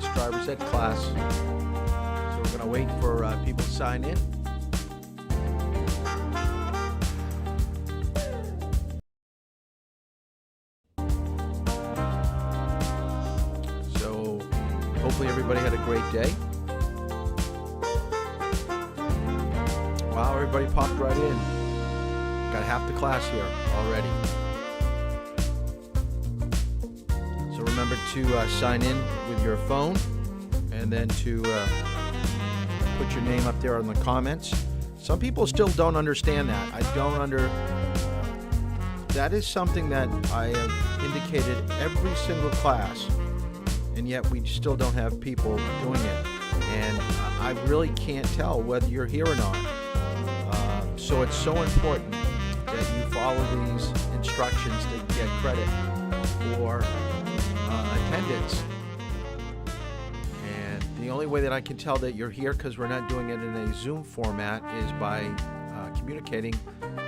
tonight's driver's ed class. So we're going to wait for people to sign in. So hopefully everybody had a great day. Wow, everybody popped right in. Got half the class here already. So remember to sign in with your phone and then to put your name up there in the comments. Some people still don't understand that. That is something that I have indicated every single class, and yet we still don't have people doing it. And I really can't tell whether you're here or not. So it's so important that you follow these instructions to get credit for attendance. And the only way that I can tell that you're here, because we're not doing it in a Zoom format, is by communicating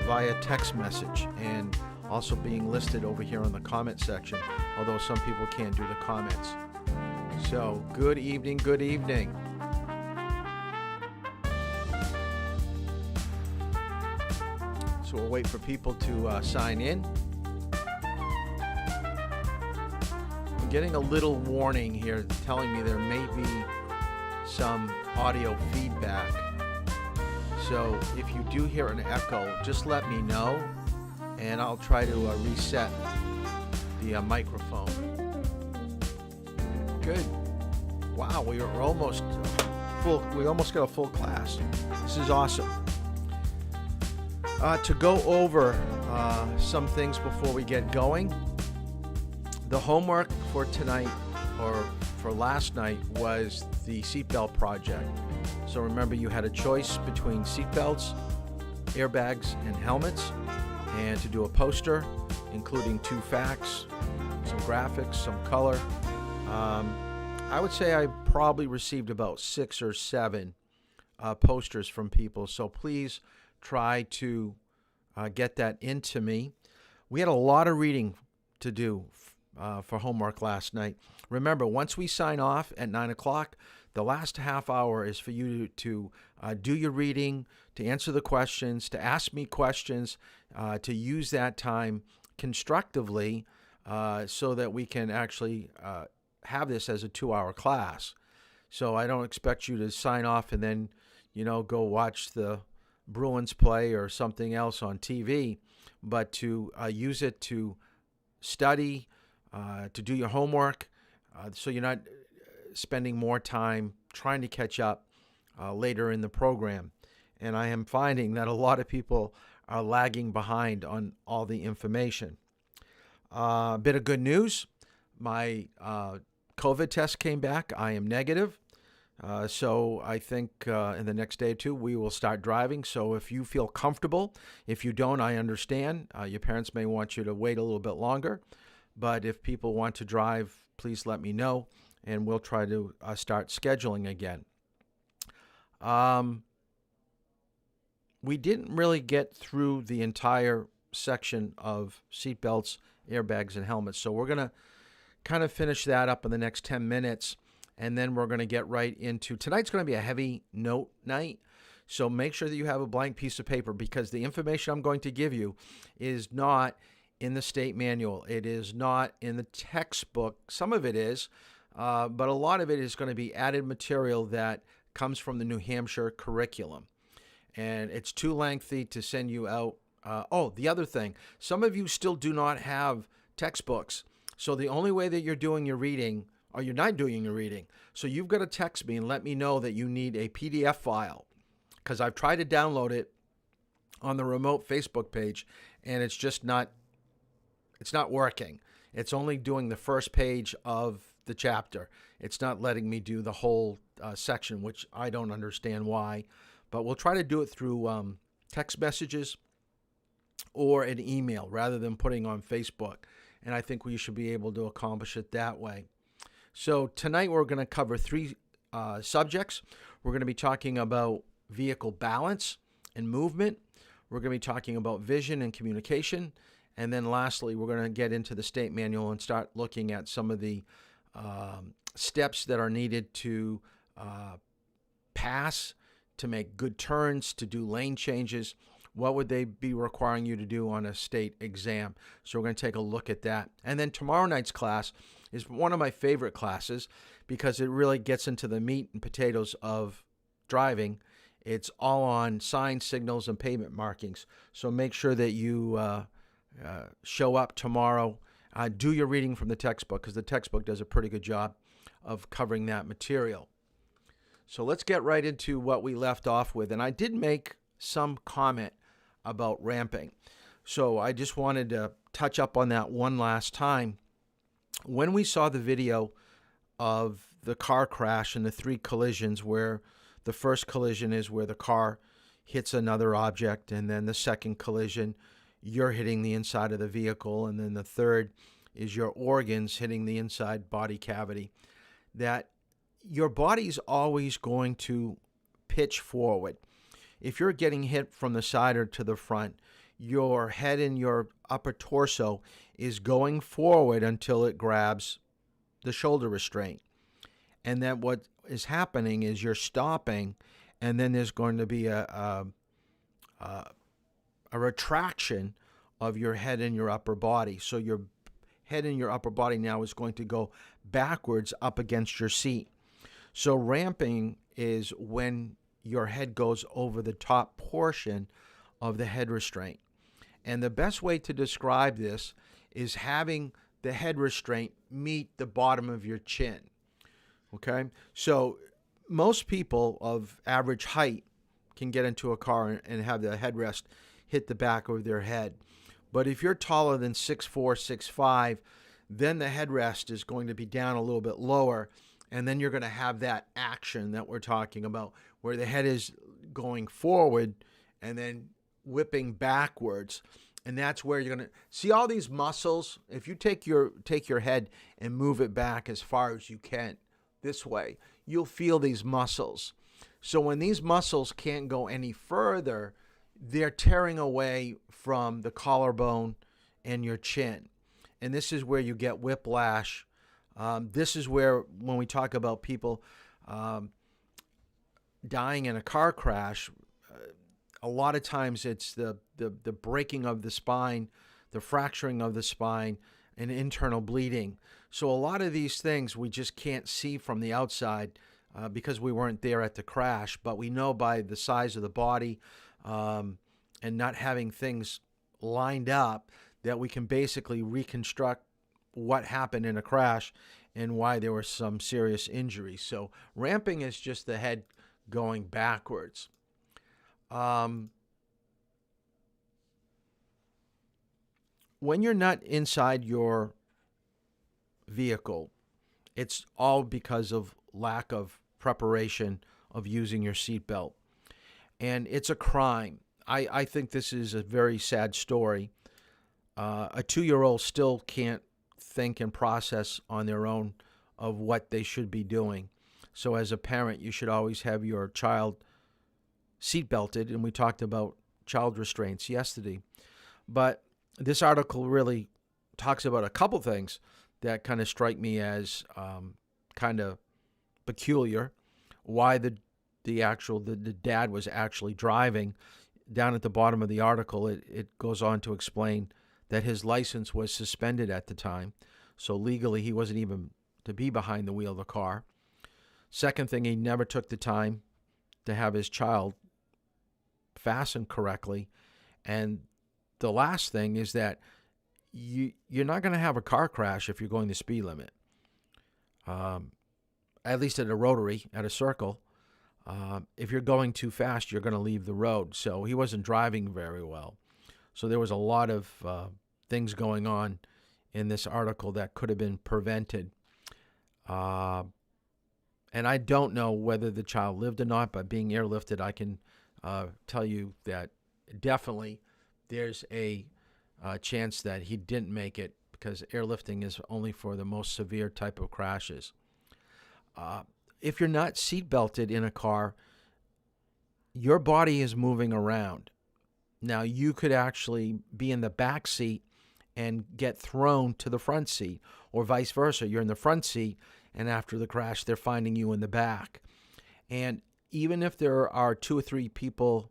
via text message and also being listed over here in the comment section, although some people can't do the comments. So good evening, good evening. So we'll wait for people to sign in. I'm getting a little warning here telling me there may be some audio feedback. So if you do hear an echo, just let me know and I'll try to reset the microphone. Good. Wow, we're almost full. We almost got a full class. This is awesome. To go over some things before we get going, the homework for tonight, or for last night, was the seatbelt project. So remember, you had a choice between seatbelts, airbags, and helmets, and to do a poster, including 2 facts, some graphics, some color. I would say I probably received about 6 or 7 posters from people, so please try to get that into me. We had a lot of reading to do for homework last night. Remember, once we sign off at 9 o'clock, the last half hour is for you to do your reading, to answer the questions, to ask me questions, to use that time constructively so that we can actually have this as a 2-hour class. So I don't expect you to sign off and then, go watch the Bruins play or something else on TV, but to use it to study, to do your homework, so you're not spending more time trying to catch up later in the program. And I am finding that a lot of people are lagging behind on all the information. A bit of good news. My COVID test came back. I am negative. So I think in the next day or two, we will start driving. So if you feel comfortable, if you don't, I understand. Your parents may want you to wait a little bit longer. But if people want to drive, please let me know, and we'll try to start scheduling again. We didn't really get through the entire section of seatbelts, airbags, and helmets. So we're going to kind of finish that up in the next 10 minutes. And then we're going to get right into, tonight's going to be a heavy note night. So make sure that you have a blank piece of paper, because the information I'm going to give you is not in the state manual. It is not in the textbook. Some of it is, but a lot of it is going to be added material that comes from the New Hampshire curriculum. And it's too lengthy to send you out. The other thing, some of you still do not have textbooks. So the only way that you're doing your reading, or you're not doing your reading, so you've got to text me and let me know that you need a PDF file, because I've tried to download it on the remote Facebook page, and it's just not working. It's only doing the first page of the chapter. It's not letting me do the whole section, which I don't understand why, but we'll try to do it through text messages or an email rather than putting on Facebook, and I think we should be able to accomplish it that way. So tonight we're going to cover 3 subjects. We're going to be talking about vehicle balance and movement. We're going to be talking about vision and communication. And then lastly, we're going to get into the state manual and start looking at some of the steps that are needed to pass, to make good turns, to do lane changes. What would they be requiring you to do on a state exam? So we're going to take a look at that. And then tomorrow night's class is one of my favorite classes because it really gets into the meat and potatoes of driving. It's all on signs, signals, and pavement markings. So make sure that you show up tomorrow. Do your reading from the textbook because the textbook does a pretty good job of covering that material. So let's get right into what we left off with. And I did make some comment about ramping. So I just wanted to touch up on that one last time. When we saw the video of the car crash and the 3 collisions, where the first collision is where the car hits another object, and then the second collision, you're hitting the inside of the vehicle, and then the third is your organs hitting the inside body cavity, that your body's always going to pitch forward. If you're getting hit from the side or to the front, your head and your upper torso is going forward until it grabs the shoulder restraint. And then what is happening is you're stopping, and then there's going to be a retraction of your head and your upper body. So your head and your upper body now is going to go backwards up against your seat. So ramping is when your head goes over the top portion of the head restraint. And the best way to describe this is having the head restraint meet the bottom of your chin. Okay? So most people of average height can get into a car and have the headrest hit the back of their head. But if you're taller than 6'4", 6'5", then the headrest is going to be down a little bit lower, and then you're going to have that action that we're talking about, where the head is going forward and then whipping backwards. And that's where you're going to see all these muscles. If you take your head and move it back as far as you can this way, you'll feel these muscles. So when these muscles can't go any further, they're tearing away from the collarbone and your chin. And this is where you get whiplash. This is where, when we talk about people dying in a car crash, a lot of times it's the breaking of the spine, the fracturing of the spine, and internal bleeding. So a lot of these things we just can't see from the outside because we weren't there at the crash, but we know by the size of the body and not having things lined up that we can basically reconstruct what happened in a crash and why there were some serious injuries. So ramping is just the head going backwards. When you're not inside your vehicle, it's all because of lack of preparation of using your seatbelt. And it's a crime. I think this is a very sad story. A 2-year-old still can't think and process on their own of what they should be doing. So as a parent, you should always have your child seatbelted, and we talked about child restraints yesterday. But this article really talks about a couple things that kind of strike me as kind of peculiar. Why the dad was actually driving. Down at the bottom of the article, it goes on to explain that his license was suspended at the time. So legally, he wasn't even to be behind the wheel of the car. Second thing, he never took the time to have his child fastened correctly. And the last thing is that you're not going to have a car crash if you're going the speed limit. At least at a rotary, at a circle. If you're going too fast, you're going to leave the road. So he wasn't driving very well. So there was a lot of things going on in this article that could have been prevented. And I don't know whether the child lived or not, but being airlifted, I can tell you that definitely there's a chance that he didn't make it, because airlifting is only for the most severe type of crashes. If you're not seat belted in a car, your body is moving around. Now, you could actually be in the back seat and get thrown to the front seat, or vice versa. You're in the front seat, and after the crash, they're finding you in the back. And even if there are 2 or 3 people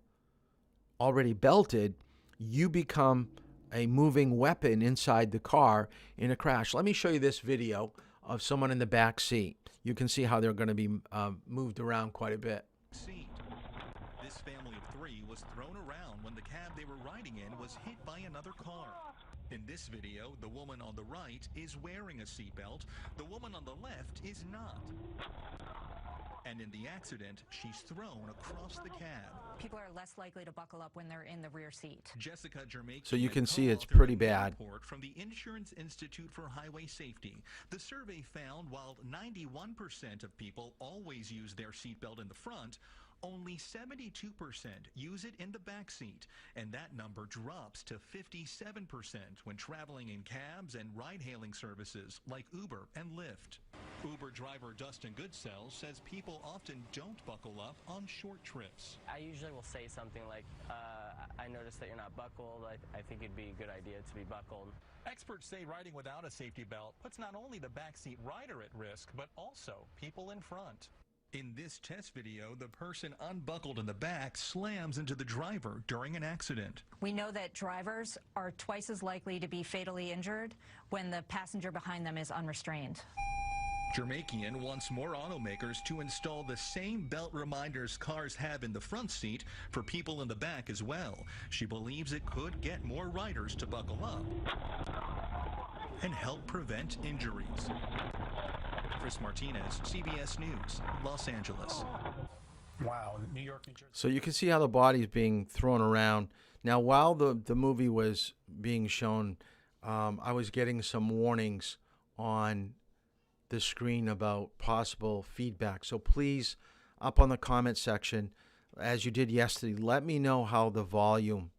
already belted, you become a moving weapon inside the car in a crash. Let me show you this video of someone in the back seat. You can see how they're going to be moved around quite a bit. This family of 3 was thrown around when the cab they were riding in was hit by another car. In this video, the woman on the right is wearing a seatbelt. The woman on the left is not. And in the accident, she's thrown across the cab. People are less likely to buckle up when they're in the rear seat. Jessica Jermaine. So you can see it's pretty bad. From the Insurance Institute for Highway Safety, the survey found while 91% of people always use their seatbelt in the front, only 72% use it in the back seat, and that number drops to 57% when traveling in cabs and ride-hailing services like Uber and Lyft. Uber driver Dustin Goodsell says people often don't buckle up on short trips. I usually will say something like, I noticed that you're not buckled. I think it'd be a good idea to be buckled. Experts say riding without a safety belt puts not only the backseat rider at risk, but also people in front. In this test video, the person unbuckled in the back slams into the driver during an accident. We know that drivers are twice as likely to be fatally injured when the passenger behind them is unrestrained. Jermakian wants more automakers to install the same belt reminders cars have in the front seat for people in the back as well. She believes it could get more riders to buckle up and help prevent injuries. Chris Martinez, CBS News, Los Angeles. Wow, New York, New Jersey. So you can see how the body's being thrown around. Now, while the movie was being shown, I was getting some warnings on the screen about possible feedback. So please, up on the comment section, as you did yesterday, let me know how the volume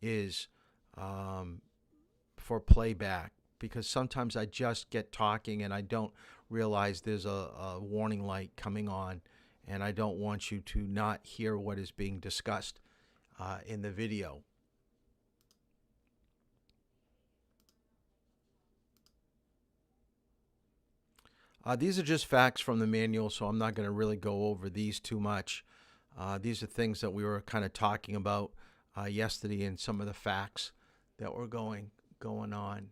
is for playback, because sometimes I just get talking and I don't realize there's a warning light coming on, and I don't want you to not hear what is being discussed in the video. These are just facts from the manual, so I'm not going to really go over these too much. These are things that we were kind of talking about yesterday, and some of the facts that were going on.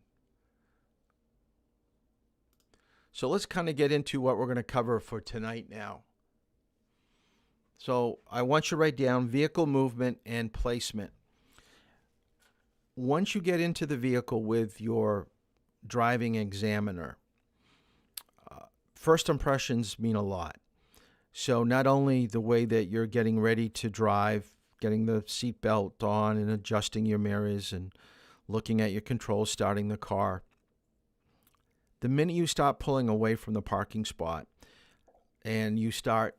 So let's kind of get into what we're going to cover for tonight now. So I want you to write down vehicle movement and placement. Once you get into the vehicle with your driving examiner, first impressions mean a lot. So not only the way that you're getting ready to drive, getting the seatbelt on and adjusting your mirrors and looking at your controls, starting the car. The minute you start pulling away from the parking spot and you start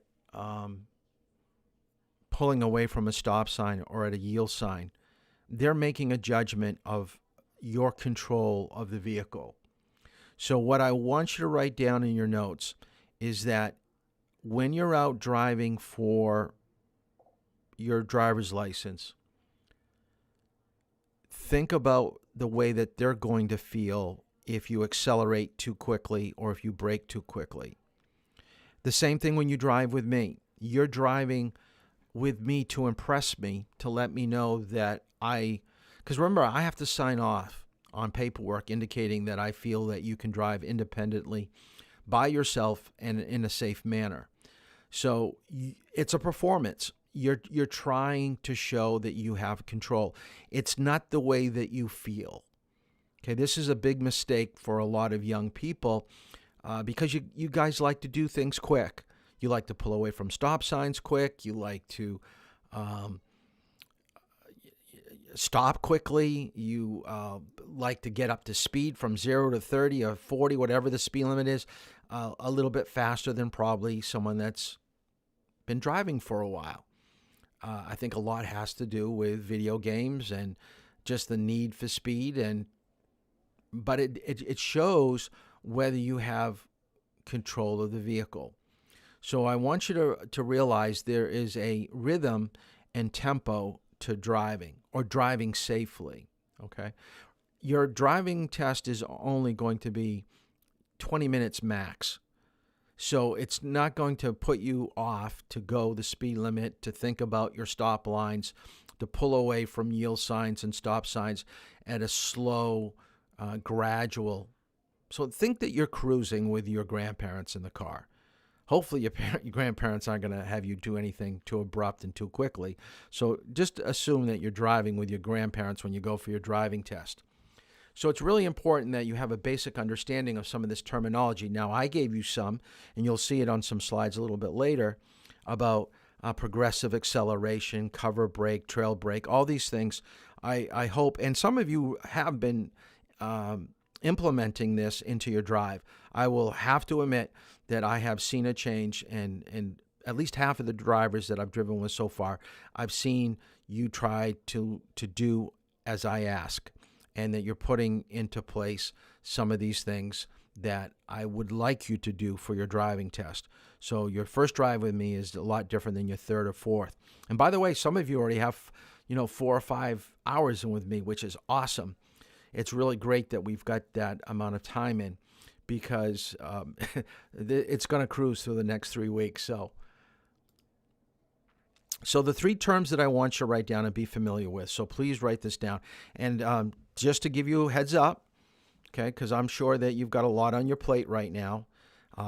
pulling away from a stop sign or at a yield sign, they're making a judgment of your control of the vehicle. So what I want you to write down in your notes is that when you're out driving for your driver's license, think about the way that they're going to feel if you accelerate too quickly or if you brake too quickly. The same thing when you drive with me. You're driving with me to impress me, to let me know that because remember, I have to sign off on paperwork indicating that I feel that you can drive independently by yourself and in a safe manner. So it's a performance. You're trying to show that you have control. It's not the way that you feel. Okay, this is a big mistake for a lot of young people because you guys like to do things quick. You like to pull away from stop signs quick. You like to stop quickly. You like to get up to speed from 0 to 30 or 40, whatever the speed limit is, a little bit faster than probably someone that's been driving for a while. I think a lot has to do with video games and just the need for speed, but it shows whether you have control of the vehicle. So I want you to realize there is a rhythm and tempo to driving or driving safely, okay? your driving test is only going to be 20 minutes max. So it's not going to put you off to go the speed limit, to think about your stop lines, to pull away from yield signs and stop signs at a slow, gradual. So think that you're cruising with your grandparents in the car. Hopefully your grandparents aren't going to have you do anything too abrupt and too quickly. So just assume that you're driving with your grandparents when you go for your driving test. So it's really important that you have a basic understanding of some of this terminology. Now, I gave you some, and you'll see it on some slides a little bit later, about progressive acceleration, cover brake, trail brake, all these things. I hope, and some of you have been implementing this into your drive. I will have to admit that I have seen a change, and at least half of the drivers that I've driven with so far, I've seen you try to do as I ask, and that you're putting into place some of these things that I would like you to do for your driving test. So your first drive with me is a lot different than your third or fourth. And by the way, some of you already have, 4 or 5 hours in with me, which is awesome. It's really great that we've got that amount of time in, because it's going to cruise through the next 3 weeks. So the 3 terms that I want you to write down and be familiar with. So please write this down. And just to give you a heads up, okay, because I'm sure that you've got a lot on your plate right now.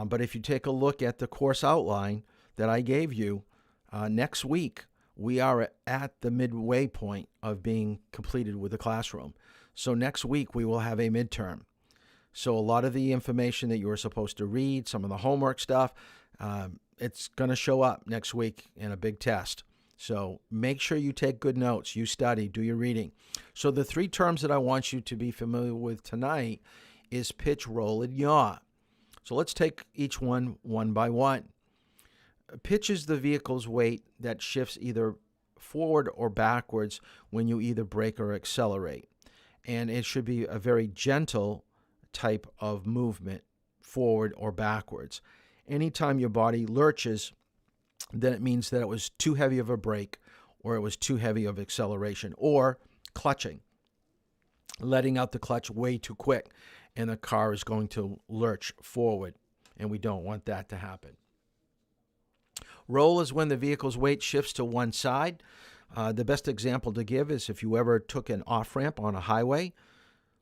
But if you take a look at the course outline that I gave you, next week we are at the midway point of being completed with the classroom. So next week we will have a midterm. So a lot of the information that you were supposed to read, some of the homework stuff, it's going to show up next week in a big test. So make sure you take good notes, you study, do your reading. So the 3 terms that I want you to be familiar with tonight is pitch, roll, and yaw. So let's take each one by one. Pitch is the vehicle's weight that shifts either forward or backwards when you either brake or accelerate. And it should be a very gentle type of movement, forward or backwards. Anytime your body lurches, then it means that it was too heavy of a brake, or it was too heavy of acceleration, or clutching, letting out the clutch way too quick, and the car is going to lurch forward, and we don't want that to happen. Roll is when the vehicle's weight shifts to one side. The best example to give is if you ever took an off-ramp on a highway.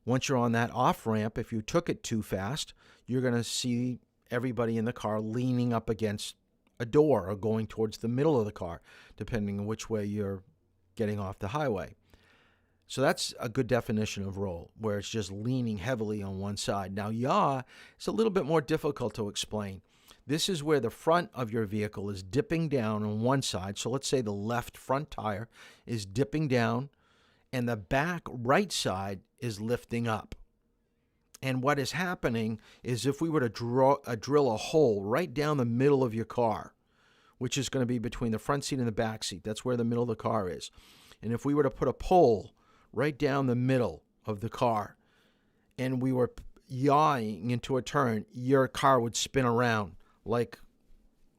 Once you're on that off-ramp, if you took it too fast, you're going to see everybody in the car leaning up against a door or going towards the middle of the car, depending on which way you're getting off the highway. So that's a good definition of roll, where it's just leaning heavily on one side. Now, yaw is a little bit more difficult to explain. This is where the front of your vehicle is dipping down on one side. So let's say the left front tire is dipping down, and the back right side is lifting up. And what is happening is if we were to drill a hole right down the middle of your car, which is going to be between the front seat and the back seat, that's where the middle of the car is. And if we were to put a pole right down the middle of the car, and we were yawing into a turn, your car would spin around like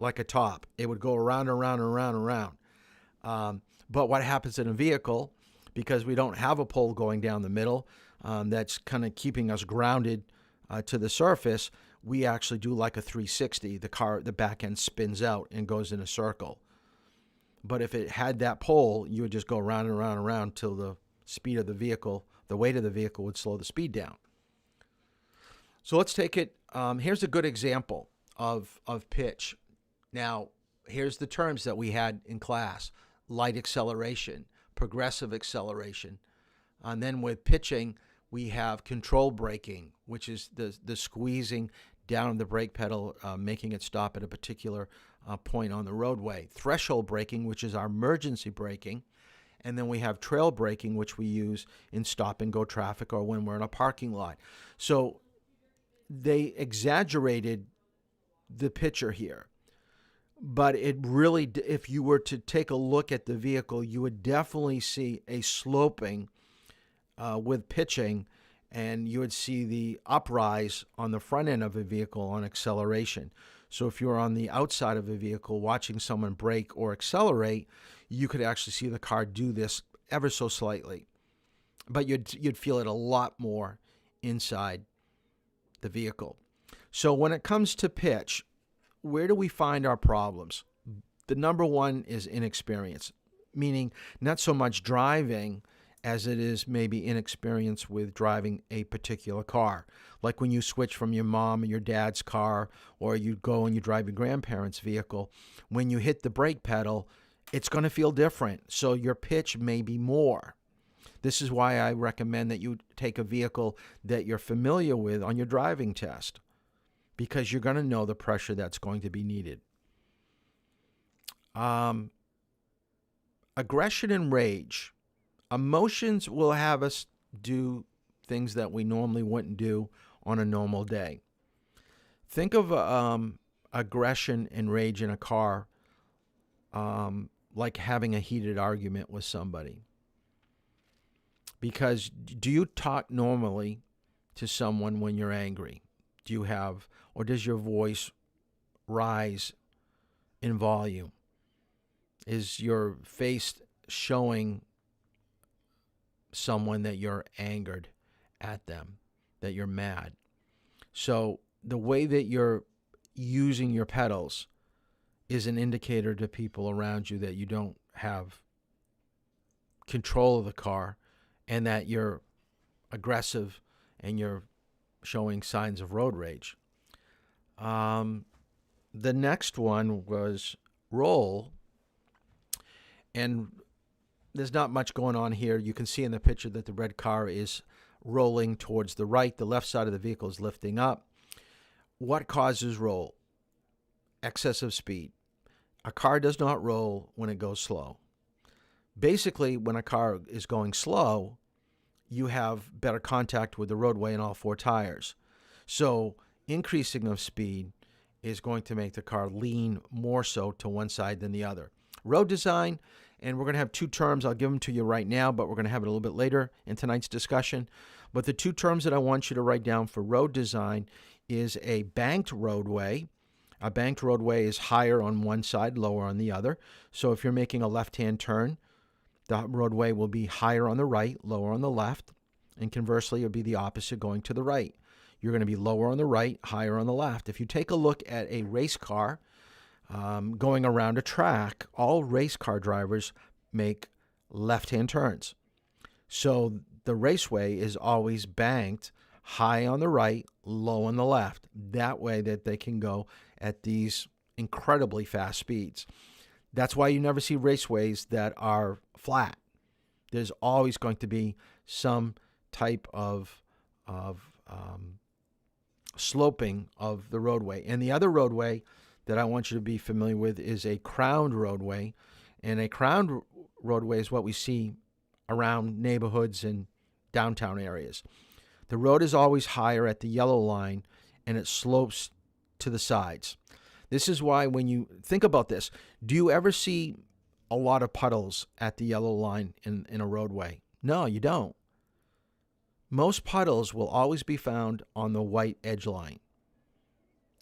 a top. It would go around and around and around and around. But what happens in a vehicle, because we don't have a pole going down the middle, that's kind of keeping us grounded to the surface, we actually do like a 360. The back end spins out and goes in a circle. But if it had that pole, you would just go around and around and around till the speed of the vehicle, the weight of the vehicle would slow the speed down. So let's take it. Here's a good example of pitch. Now, here's the terms that we had in class: light acceleration, progressive acceleration. And then with pitching, we have control braking, which is the squeezing down of the brake pedal, making it stop at a particular point on the roadway. Threshold braking, which is our emergency braking. And then we have trail braking, which we use in stop-and-go traffic or when we're in a parking lot. So they exaggerated the picture here. But it really, if you were to take a look at the vehicle, you would definitely see a sloping with pitching, and you would see the uprise on the front end of a vehicle on acceleration. So if you're on the outside of a vehicle watching someone brake or accelerate, you could actually see the car do this ever so slightly. but you'd feel it a lot more inside the vehicle. So when it comes to pitch, where do we find our problems? The number one is inexperience, meaning not so much driving as it is maybe inexperience with driving a particular car. Like when you switch from your mom and your dad's car, or you go and you drive your grandparents' vehicle, when you hit the brake pedal, it's going to feel different. So your pitch may be more. This is why I recommend that you take a vehicle that you're familiar with on your driving test, because you're going to know the pressure that's going to be needed. Aggression and rage. Emotions will have us do things that we normally wouldn't do on a normal day. Think of aggression and rage in a car like having a heated argument with somebody. Because do you talk normally to someone when you're angry? Do you have, or does your voice rise in volume? Is your face showing someone that you're angered at them, that you're mad? So the way that you're using your pedals is an indicator to people around you that you don't have control of the car and that you're aggressive and you're showing signs of road rage. The next one was roll. And there's not much going on here. You can see in the picture that the red car is rolling towards the right. The left side of the vehicle is lifting up. What causes roll? Excessive speed. A car does not roll when it goes slow. Basically, when a car is going slow, you have better contact with the roadway in all four tires. So increasing of speed is going to make the car lean more so to one side than the other. Road design, and we're going to have two terms. I'll give them to you right now, but we're going to have it a little bit later in tonight's discussion. But the two terms that I want you to write down for road design is a banked roadway. A banked roadway is higher on one side, lower on the other. So if you're making a left-hand turn, the roadway will be higher on the right, lower on the left. And conversely, it'll be the opposite going to the right. You're going to be lower on the right, higher on the left. If you take a look at a race car, going around a track, all race car drivers make left-hand turns. So the raceway is always banked high on the right, low on the left. That way that they can go at these incredibly fast speeds. That's why you never see raceways that are flat. There's always going to be some type of sloping of the roadway. And the other roadway that I want you to be familiar with is a crowned roadway. And a crowned roadway is what we see around neighborhoods and downtown areas. The road is always higher at the yellow line, and it slopes to the sides. This is why when you think about this, do you ever see a lot of puddles at the yellow line in a roadway? No, you don't. Most puddles will always be found on the white edge line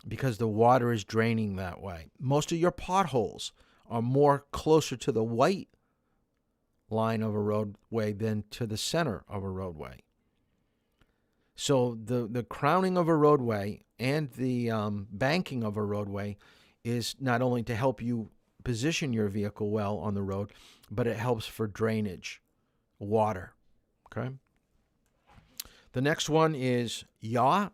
because the water is draining that way. Most of your potholes are more closer to the white line of a roadway than to the center of a roadway. So the crowning of a roadway and the banking of a roadway is not only to help you position your vehicle well on the road, but it helps for drainage, water. Okay. The next one is yaw.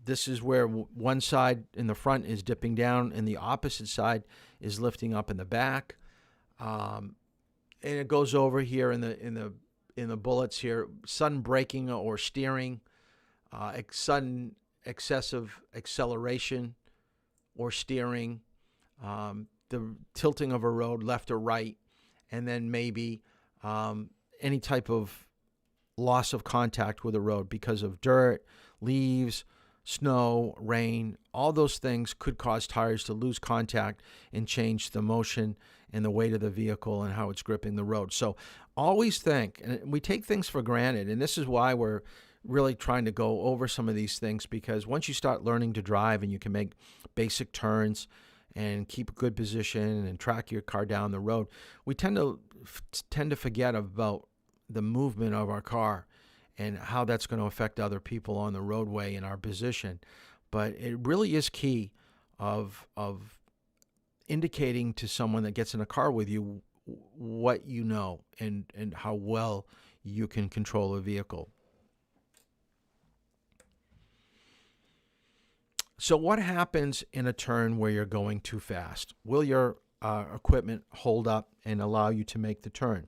This is where one side in the front is dipping down and the opposite side is lifting up in the back. And it goes over here in the bullets here: sudden braking or steering, sudden excessive acceleration or steering, the tilting of a road left or right, and then maybe any type of loss of contact with the road because of dirt, leaves, snow, rain. All those things could cause tires to lose contact and change the motion and the weight of the vehicle and how it's gripping the road. So always think, and we take things for granted, and this is why we're really trying to go over some of these things, because once you start learning to drive and you can make basic turns and keep a good position and track your car down the road, we tend to forget about the movement of our car and how that's going to affect other people on the roadway in our position. But it really is key of indicating to someone that gets in a car with you what you know and how well you can control a vehicle. So what happens in a turn where you're going too fast? Will your equipment hold up and allow you to make the turn?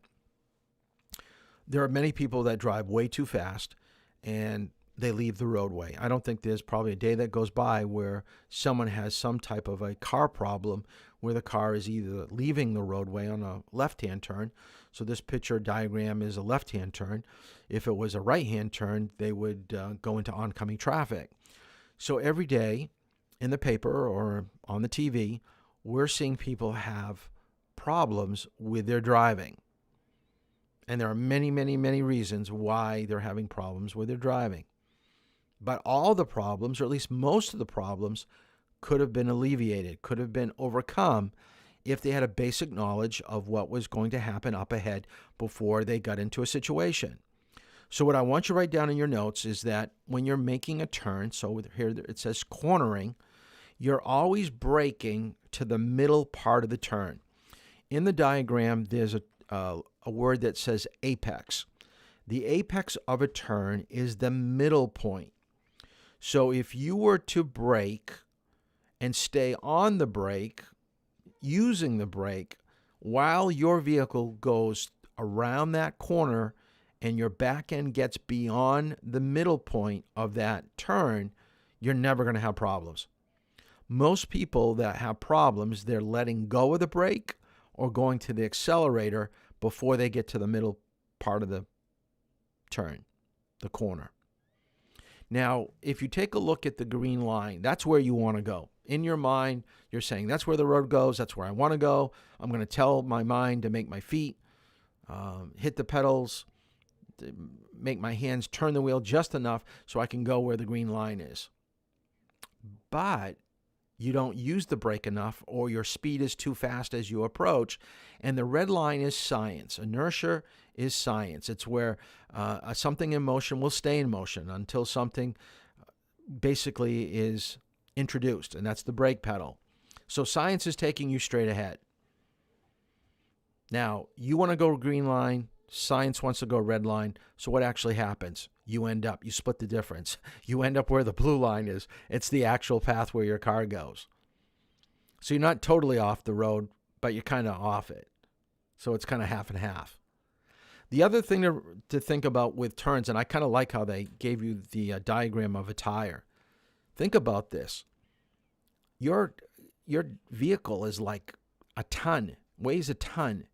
There are many people that drive way too fast and they leave the roadway. I don't think there's probably a day that goes by where someone has some type of a car problem where the car is either leaving the roadway on a left-hand turn. So this picture diagram is a left-hand turn. If it was a right-hand turn, they would go into oncoming traffic. So every day in the paper or on the TV, we're seeing people have problems with their driving. And there are many, many, many reasons why they're having problems with their driving. But all the problems, or at least most of the problems, could have been alleviated, could have been overcome if they had a basic knowledge of what was going to happen up ahead before they got into a situation. So what I want you to write down in your notes is that when you're making a turn, so here it says cornering, you're always braking to the middle part of the turn. In the diagram, there's a word that says apex. The apex of a turn is the middle point. So if you were to brake and stay on the brake, using the brake, while your vehicle goes around that corner and your back end gets beyond the middle point of that turn, you're never going to have problems. Most people that have problems, they're letting go of the brake or going to the accelerator before they get to the middle part of the turn, the corner. Now, if you take a look at the green line, that's where you want to go. In your mind, you're saying, that's where the road goes. That's where I want to go. I'm going to tell my mind to make my feet hit the pedals, to make my hands turn the wheel just enough so I can go where the green line is. But you don't use the brake enough, or your speed is too fast as you approach. And the red line is science. Inertia is science. It's where something in motion will stay in motion until something basically is introduced, and that's the brake pedal. So science is taking you straight ahead. Now, you want to go green line, science wants to go red line. So what actually happens? You split the difference. You end up where the blue line is. It's the actual path where your car goes. So you're not totally off the road, but you're kind of off it. So it's kind of half and half. The other thing to think about with turns, and I kind of like how they gave you the diagram of a tire. Think about this. Your vehicle is like a ton, weighs a ton.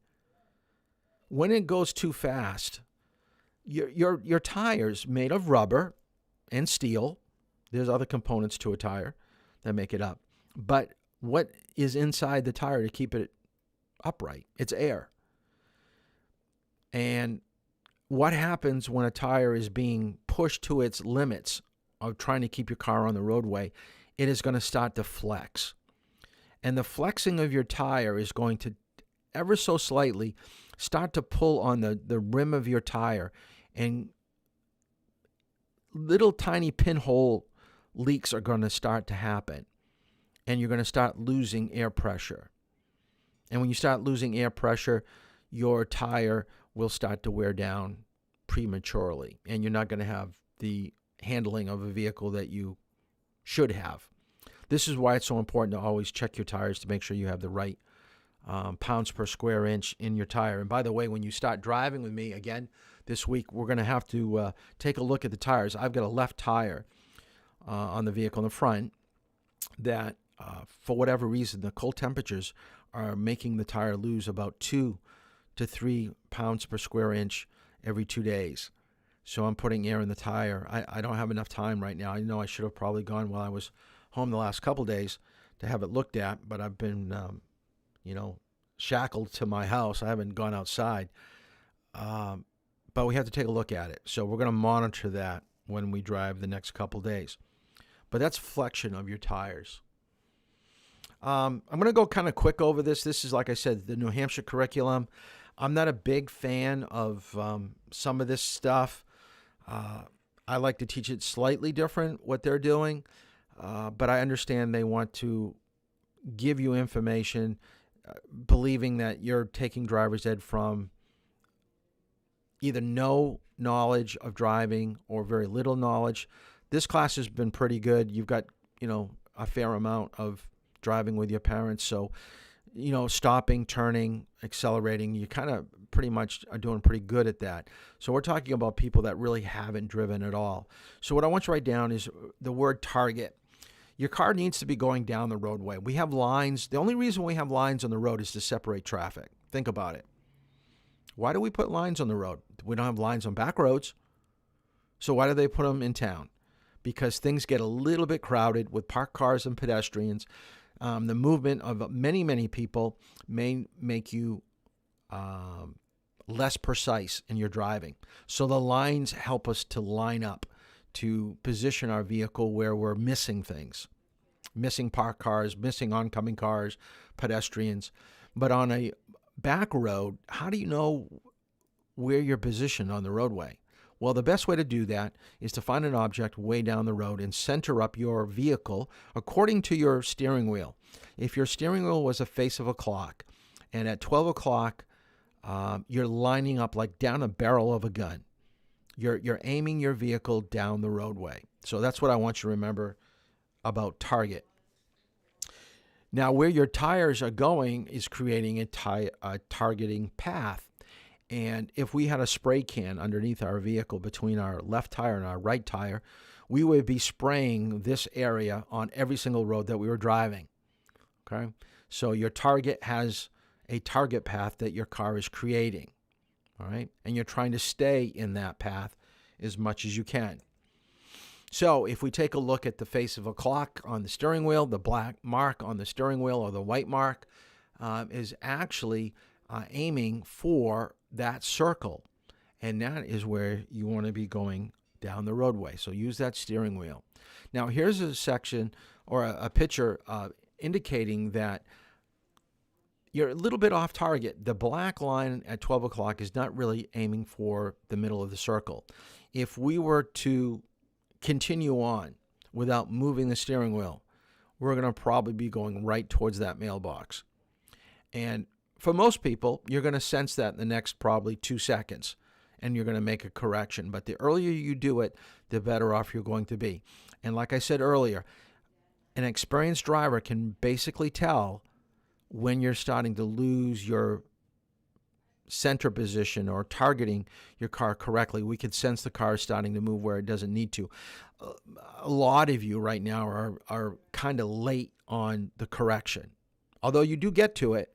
When it goes too fast, your tire's made of rubber and steel. There's other components to a tire that make it up. But what is inside the tire to keep it upright? It's air. And what happens when a tire is being pushed to its limits of trying to keep your car on the roadway? It is going to start to flex. And the flexing of your tire is going to, ever so slightly, start to pull on the rim of your tire, and little tiny pinhole leaks are going to start to happen, and you're going to start losing air pressure. And when you start losing air pressure, your tire will start to wear down prematurely, and you're not going to have the handling of a vehicle that you should have. This is why it's so important to always check your tires to make sure you have the right pounds per square inch in your tire. And by the way, when you start driving with me again this week, we're going to have to take a look at the tires. I've got a left tire on the vehicle in the front that, for whatever reason, the cold temperatures are making the tire lose about 2 to 3 pounds per square inch every 2 days. So I'm putting air in the tire. I don't have enough time right now. I know I should have probably gone while I was home the last couple days to have it looked at, but I've been shackled to my house. I haven't gone outside. But we have to take a look at it. So we're going to monitor that when we drive the next couple days. But that's flexion of your tires. I'm going to go kind of quick over this. This is, like I said, the New Hampshire curriculum. I'm not a big fan of some of this stuff. I like to teach it slightly different, what they're doing, but I understand they want to give you information, believing that you're taking driver's ed from either no knowledge of driving or very little knowledge. This class has been pretty good. You've got, a fair amount of driving with your parents. So, stopping, turning, accelerating, you kind of pretty much are doing pretty good at that. So we're talking about people that really haven't driven at all. So what I want you to write down is the word target. Your car needs to be going down the roadway. We have lines. The only reason we have lines on the road is to separate traffic. Think about it. Why do we put lines on the road? We don't have lines on back roads. So why do they put them in town? Because things get a little bit crowded with parked cars and pedestrians. The movement of many, many people may make you less precise in your driving. So the lines help us to line up, to position our vehicle where we're missing things, missing parked cars, missing oncoming cars, pedestrians. But on a back road, how do you know where you're positioned on the roadway? Well, the best way to do that is to find an object way down the road and center up your vehicle according to your steering wheel. If your steering wheel was a face of a clock, and at 12 o'clock, you're lining up like down a barrel of a gun. You're aiming your vehicle down the roadway. So that's what I want you to remember about target. Now, where your tires are going is creating a targeting path. And if we had a spray can underneath our vehicle between our left tire and our right tire, we would be spraying this area on every single road that we were driving. Okay? So your target has a target path that your car is creating. All right? And you're trying to stay in that path as much as you can. So if we take a look at the face of a clock on the steering wheel, the black mark on the steering wheel or the white mark is actually aiming for that circle. And that is where you want to be going down the roadway. So use that steering wheel. Now here's a section or a picture indicating that you're a little bit off target. The black line at 12 o'clock is not really aiming for the middle of the circle. If we were to continue on without moving the steering wheel, we're going to probably be going right towards that mailbox. And for most people, you're going to sense that in the next probably 2 seconds, and you're going to make a correction. But the earlier you do it, the better off you're going to be. And like I said earlier, an experienced driver can basically tell when you're starting to lose your center position or targeting your car correctly. We can sense the car is starting to move where it doesn't need to. A lot of you right now are kind of late on the correction. Although you do get to it,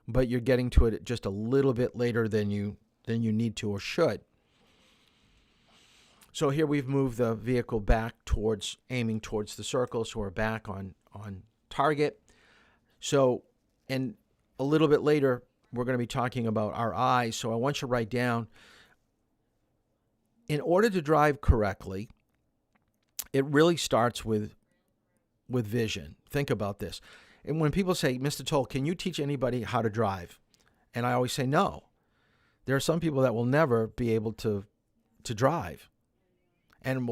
but you're getting to it just a little bit later than you need to or should. So here we've moved the vehicle back towards, aiming towards the circle, so we're back on target. So, and a little bit later, we're going to be talking about our eyes, so I want you to write down, in order to drive correctly, it really starts with vision. Think about this. And when people say, Mr. Toll, can you teach anybody how to drive? And I always say no. There are some people that will never be able to drive. And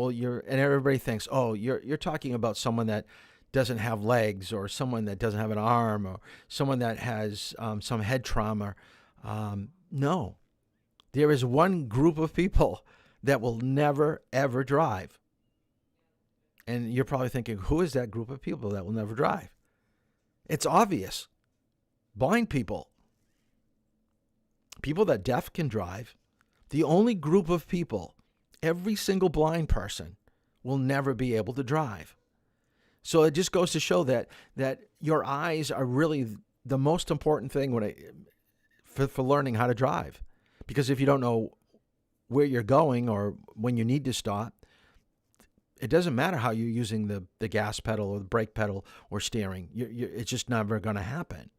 everybody thinks, oh, you're talking about someone that doesn't have legs, or someone that doesn't have an arm, or someone that has some head trauma. No. There is one group of people that will never, ever drive. And you're probably thinking, who is that group of people that will never drive? It's obvious. Blind people. People that deaf can drive. The only group of people, every single blind person, will never be able to drive. So it just goes to show that your eyes are really the most important thing for learning how to drive. Because if you don't know where you're going or when you need to stop, it doesn't matter how you're using the gas pedal or the brake pedal or steering. It's just never going to happen.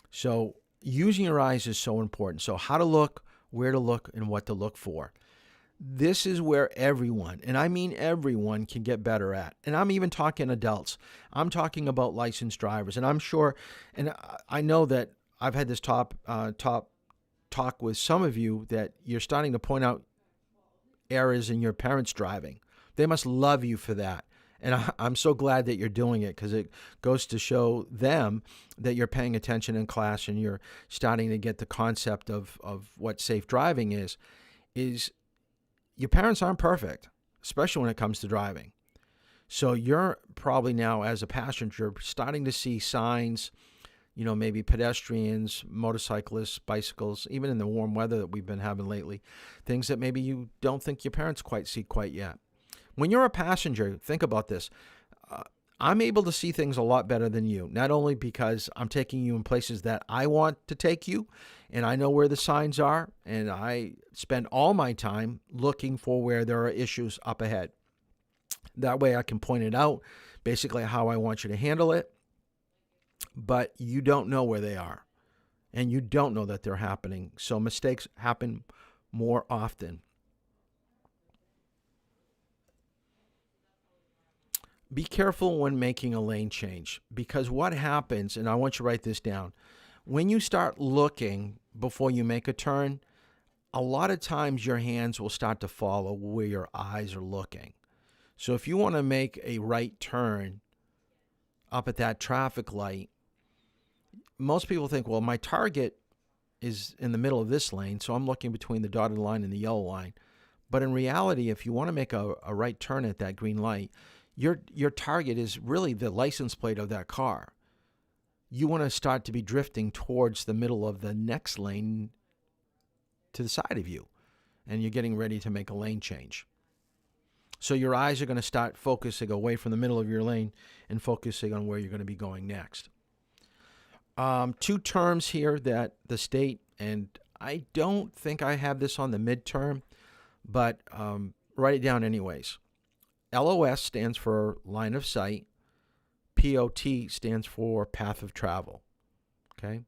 So using your eyes is so important. So how to look, where to look, and what to look for. This is where everyone, and I mean everyone, can get better at. And I'm even talking adults. I'm talking about licensed drivers. And I'm sure, and I know that I've had this talk with some of you that you're starting to point out errors in your parents' driving. They must love you for that. And I'm so glad that you're doing it, because it goes to show them that you're paying attention in class and you're starting to get the concept of what safe driving is your parents aren't perfect, especially when it comes to driving. So you're probably now, as a passenger, starting to see signs, maybe pedestrians, motorcyclists, bicycles, even in the warm weather that we've been having lately, things that maybe you don't think your parents quite see quite yet. When you're a passenger, think about this. I'm able to see things a lot better than you, not only because I'm taking you in places that I want to take you, and I know where the signs are, and I spend all my time looking for where there are issues up ahead. That way I can point it out, basically how I want you to handle it, but you don't know where they are, and you don't know that they're happening. So mistakes happen more often. Be careful when making a lane change, because what happens, and I want you to write this down, when you start looking before you make a turn, a lot of times your hands will start to follow where your eyes are looking. So if you want to make a right turn up at that traffic light, most people think, well, my target is in the middle of this lane, so I'm looking between the dotted line and the yellow line. But in reality, if you want to make a right turn at that green light, your target is really the license plate of that car. You want to start to be drifting towards the middle of the next lane to the side of you, and you're getting ready to make a lane change. So your eyes are going to start focusing away from the middle of your lane and focusing on where you're going to be going next. Two terms here that the state, and I don't think I have this on the midterm, but write it down anyways. LOS stands for line of sight. POT stands for path of travel. Okay?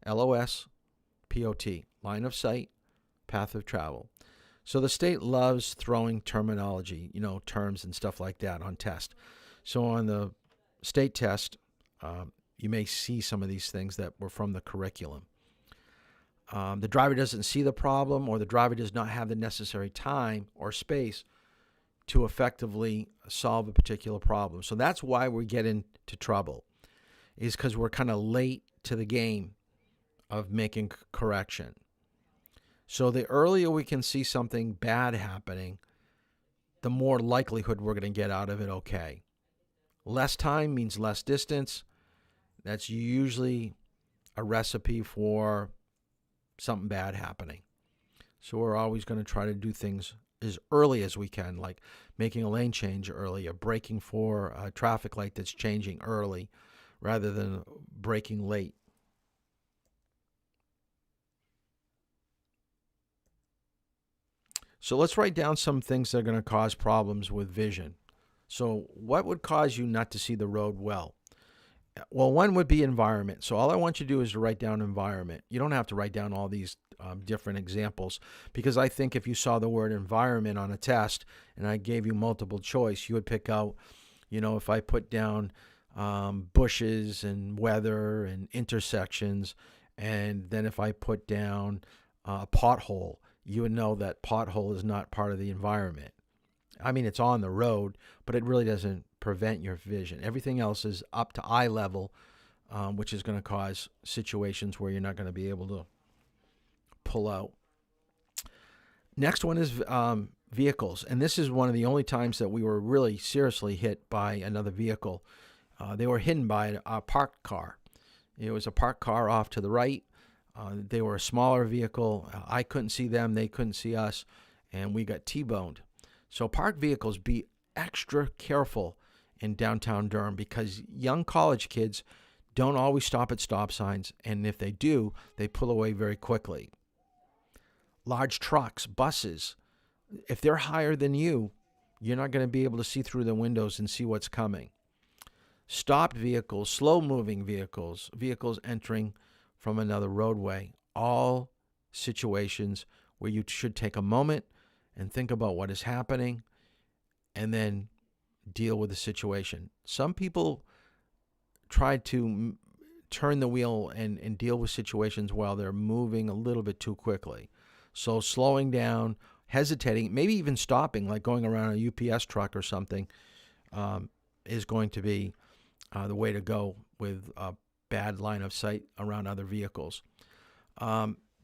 LOS, POT, line of sight, path of travel. So the state loves throwing terminology, terms and stuff like that on test. So on the state test, you may see some of these things that were from the curriculum. The driver doesn't see the problem, or the driver does not have the necessary time or space to effectively solve a particular problem. So that's why we get into trouble, is because we're kind of late to the game of making correction. So the earlier we can see something bad happening, the more likelihood we're going to get out of it okay. Less time means less distance. That's usually a recipe for something bad happening. So we're always going to try to do things as early as we can, like making a lane change early, or braking for a traffic light that's changing early rather than braking late. So let's write down some things that are going to cause problems with vision. So what would cause you not to see the road well? Well, one would be environment. So all I want you to do is to write down environment. You don't have to write down all these different examples, because I think if you saw the word environment on a test and I gave you multiple choice, you would pick out, if I put down bushes and weather and intersections, and then if I put down a pothole, you would know that pothole is not part of the environment. I mean, it's on the road, but it really doesn't prevent your vision. Everything else is up to eye level, which is going to cause situations where you're not going to be able to pull out. Next one is vehicles. And this is one of the only times that we were really seriously hit by another vehicle. They were hidden by a parked car. It was a parked car off to the right. They were a smaller vehicle. I couldn't see them. They couldn't see us. And we got T-boned. So parked vehicles, be extra careful in downtown Durham, because young college kids don't always stop at stop signs. And if they do, they pull away very quickly. Large trucks, buses, if they're higher than you, you're not going to be able to see through the windows and see what's coming. Stopped vehicles, slow-moving vehicles, vehicles entering from another roadway, all situations where you should take a moment and think about what is happening and then deal with the situation. Some people try to turn the wheel and deal with situations while they're moving a little bit too quickly. So slowing down, hesitating, maybe even stopping, like going around a UPS truck or something, is going to be the way to go with a bad line of sight around other vehicles.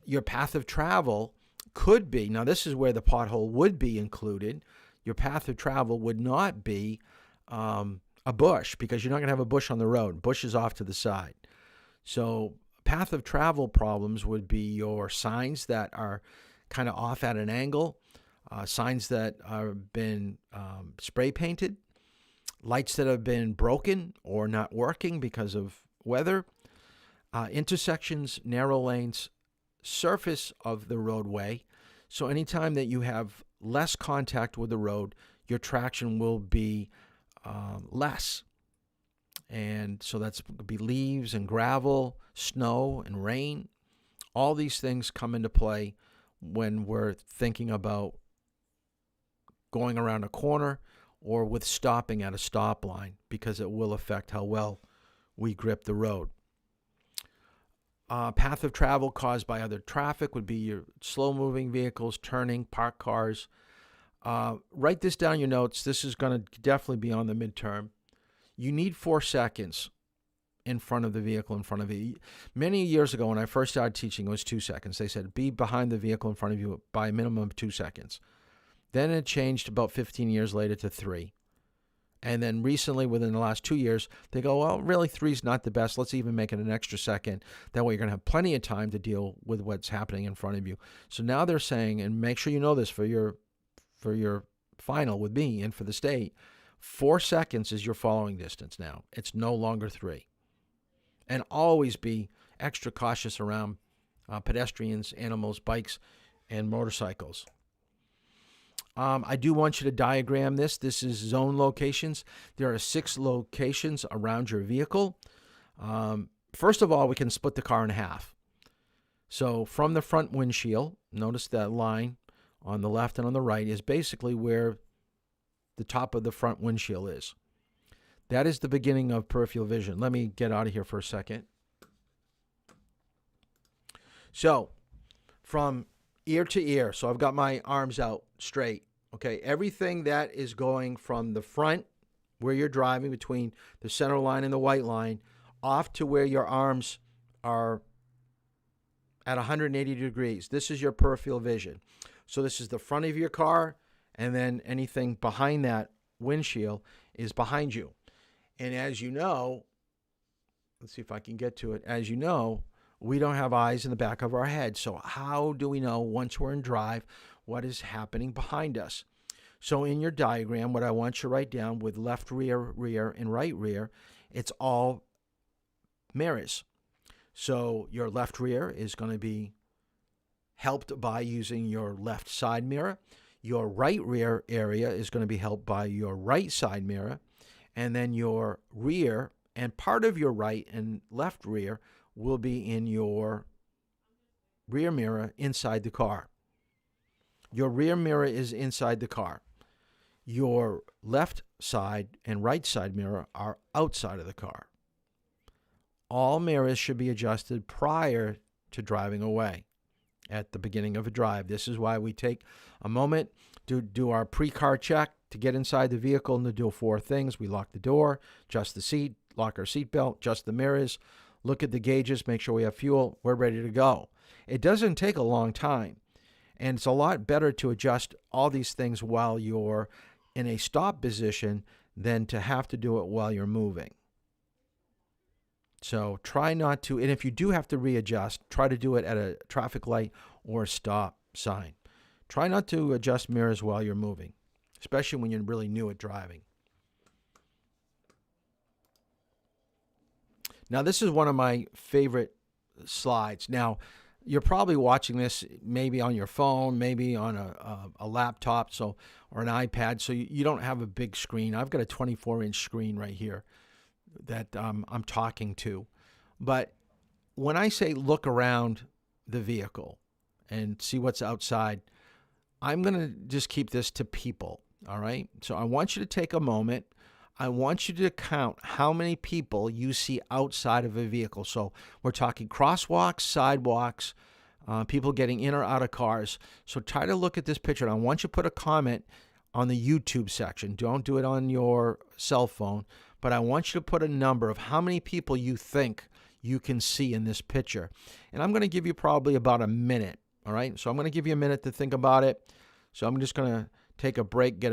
Your path of travel could be, now this is where the pothole would be included. Your path of travel would not be a bush, because you're not going to have a bush on the road. Bush is off to the side. So path of travel problems would be your signs that are kind of off at an angle, signs that have been spray painted, lights that have been broken or not working because of weather, intersections, narrow lanes, surface of the roadway. So anytime that you have less contact with the road, your traction will be less. And so that's going to be leaves and gravel, snow and rain. All these things come into play when we're thinking about going around a corner or with stopping at a stop line, because it will affect how well we grip the road. Path of travel caused by other traffic would be your slow-moving vehicles, turning, parked cars. Write this down in your notes. This is going to definitely be on the midterm. You need 4 seconds in front of the vehicle in front of you. Many years ago when I first started teaching, it was 2 seconds. They said be behind the vehicle in front of you by a minimum of 2 seconds. Then it changed about 15 years later to 3. And then recently, within the last 2 years, they go, well, really 3 is not the best. Let's even make it an extra second. That way you're going to have plenty of time to deal with what's happening in front of you. So now they're saying, and make sure you know this for your final with me and for the state, 4 seconds is your following distance now. It's no longer 3. And always be extra cautious around pedestrians, animals, bikes, and motorcycles. I do want you to diagram this. This is zone locations. There are 6 locations around your vehicle. First of all, we can split the car in half. So from the front windshield, notice that line on the left and on the right is basically where the top of the front windshield is. That is the beginning of peripheral vision. Let me get out of here for a second. So from ear to ear, so I've got my arms out straight. Okay, everything that is going from the front, where you're driving, between the center line and the white line, off to where your arms are at 180 degrees. This is your peripheral vision. So this is the front of your car, and then anything behind that windshield is behind you. And as you know, let's see if I can get to it. As you know, we don't have eyes in the back of our head. So how do we know once we're in drive what is happening behind us? So in your diagram, what I want you to write down with left rear, rear, and right rear, it's all mirrors. So your left rear is going to be helped by using your left side mirror. Your right rear area is going to be helped by your right side mirror. And then your rear and part of your right and left rear will be in your rear mirror inside the car. Your rear mirror is inside the car. Your left side and right side mirror are outside of the car. All mirrors should be adjusted prior to driving away at the beginning of a drive. This is why we take a moment to do our pre-car check, to get inside the vehicle and to do 4 things. We lock the door, adjust the seat, lock our seat belt, adjust the mirrors, look at the gauges, make sure we have fuel, we're ready to go. It doesn't take a long time, and it's a lot better to adjust all these things while you're in a stop position than to have to do it while you're moving. So try not to, and if you do have to readjust, try to do it at a traffic light or a stop sign. Try not to adjust mirrors while you're moving, especially when you're really new at driving. Now, this is one of my favorite slides. Now, you're probably watching this maybe on your phone, maybe on a laptop, or an iPad, so you don't have a big screen. I've got a 24-inch screen right here that I'm talking to. But when I say look around the vehicle and see what's outside, I'm going to just keep this to people, all right? So I want you to take a moment. I want you to count how many people you see outside of a vehicle. So we're talking crosswalks, sidewalks, people getting in or out of cars. So try to look at this picture. And I want you to put a comment on the YouTube section. Don't do it on your cell phone. But I want you to put a number of how many people you think you can see in this picture. And I'm going to give you probably about a minute. All right? So I'm going to give you a minute to think about it. So I'm just going to take a break, get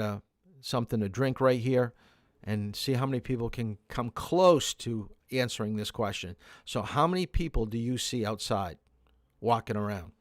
something to drink right here, and see how many people can come close to answering this question. So how many people do you see outside walking around?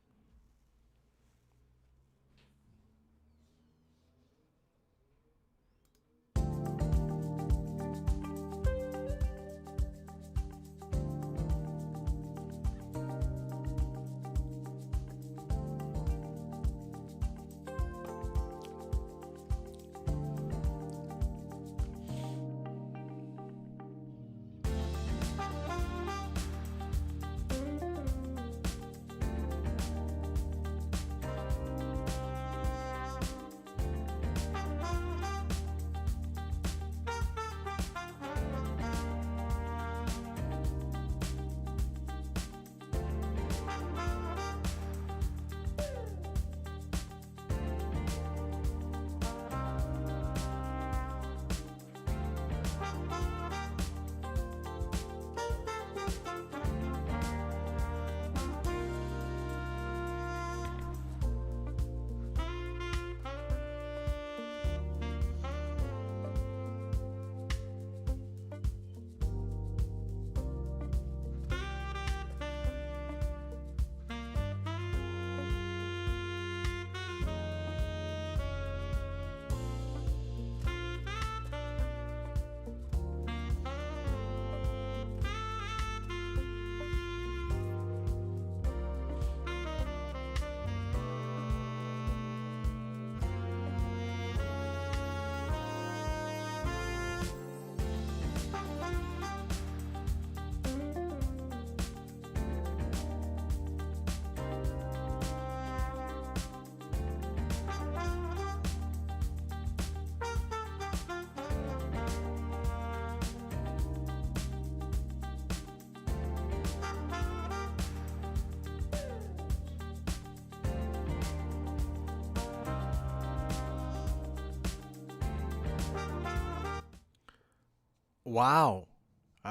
Wow.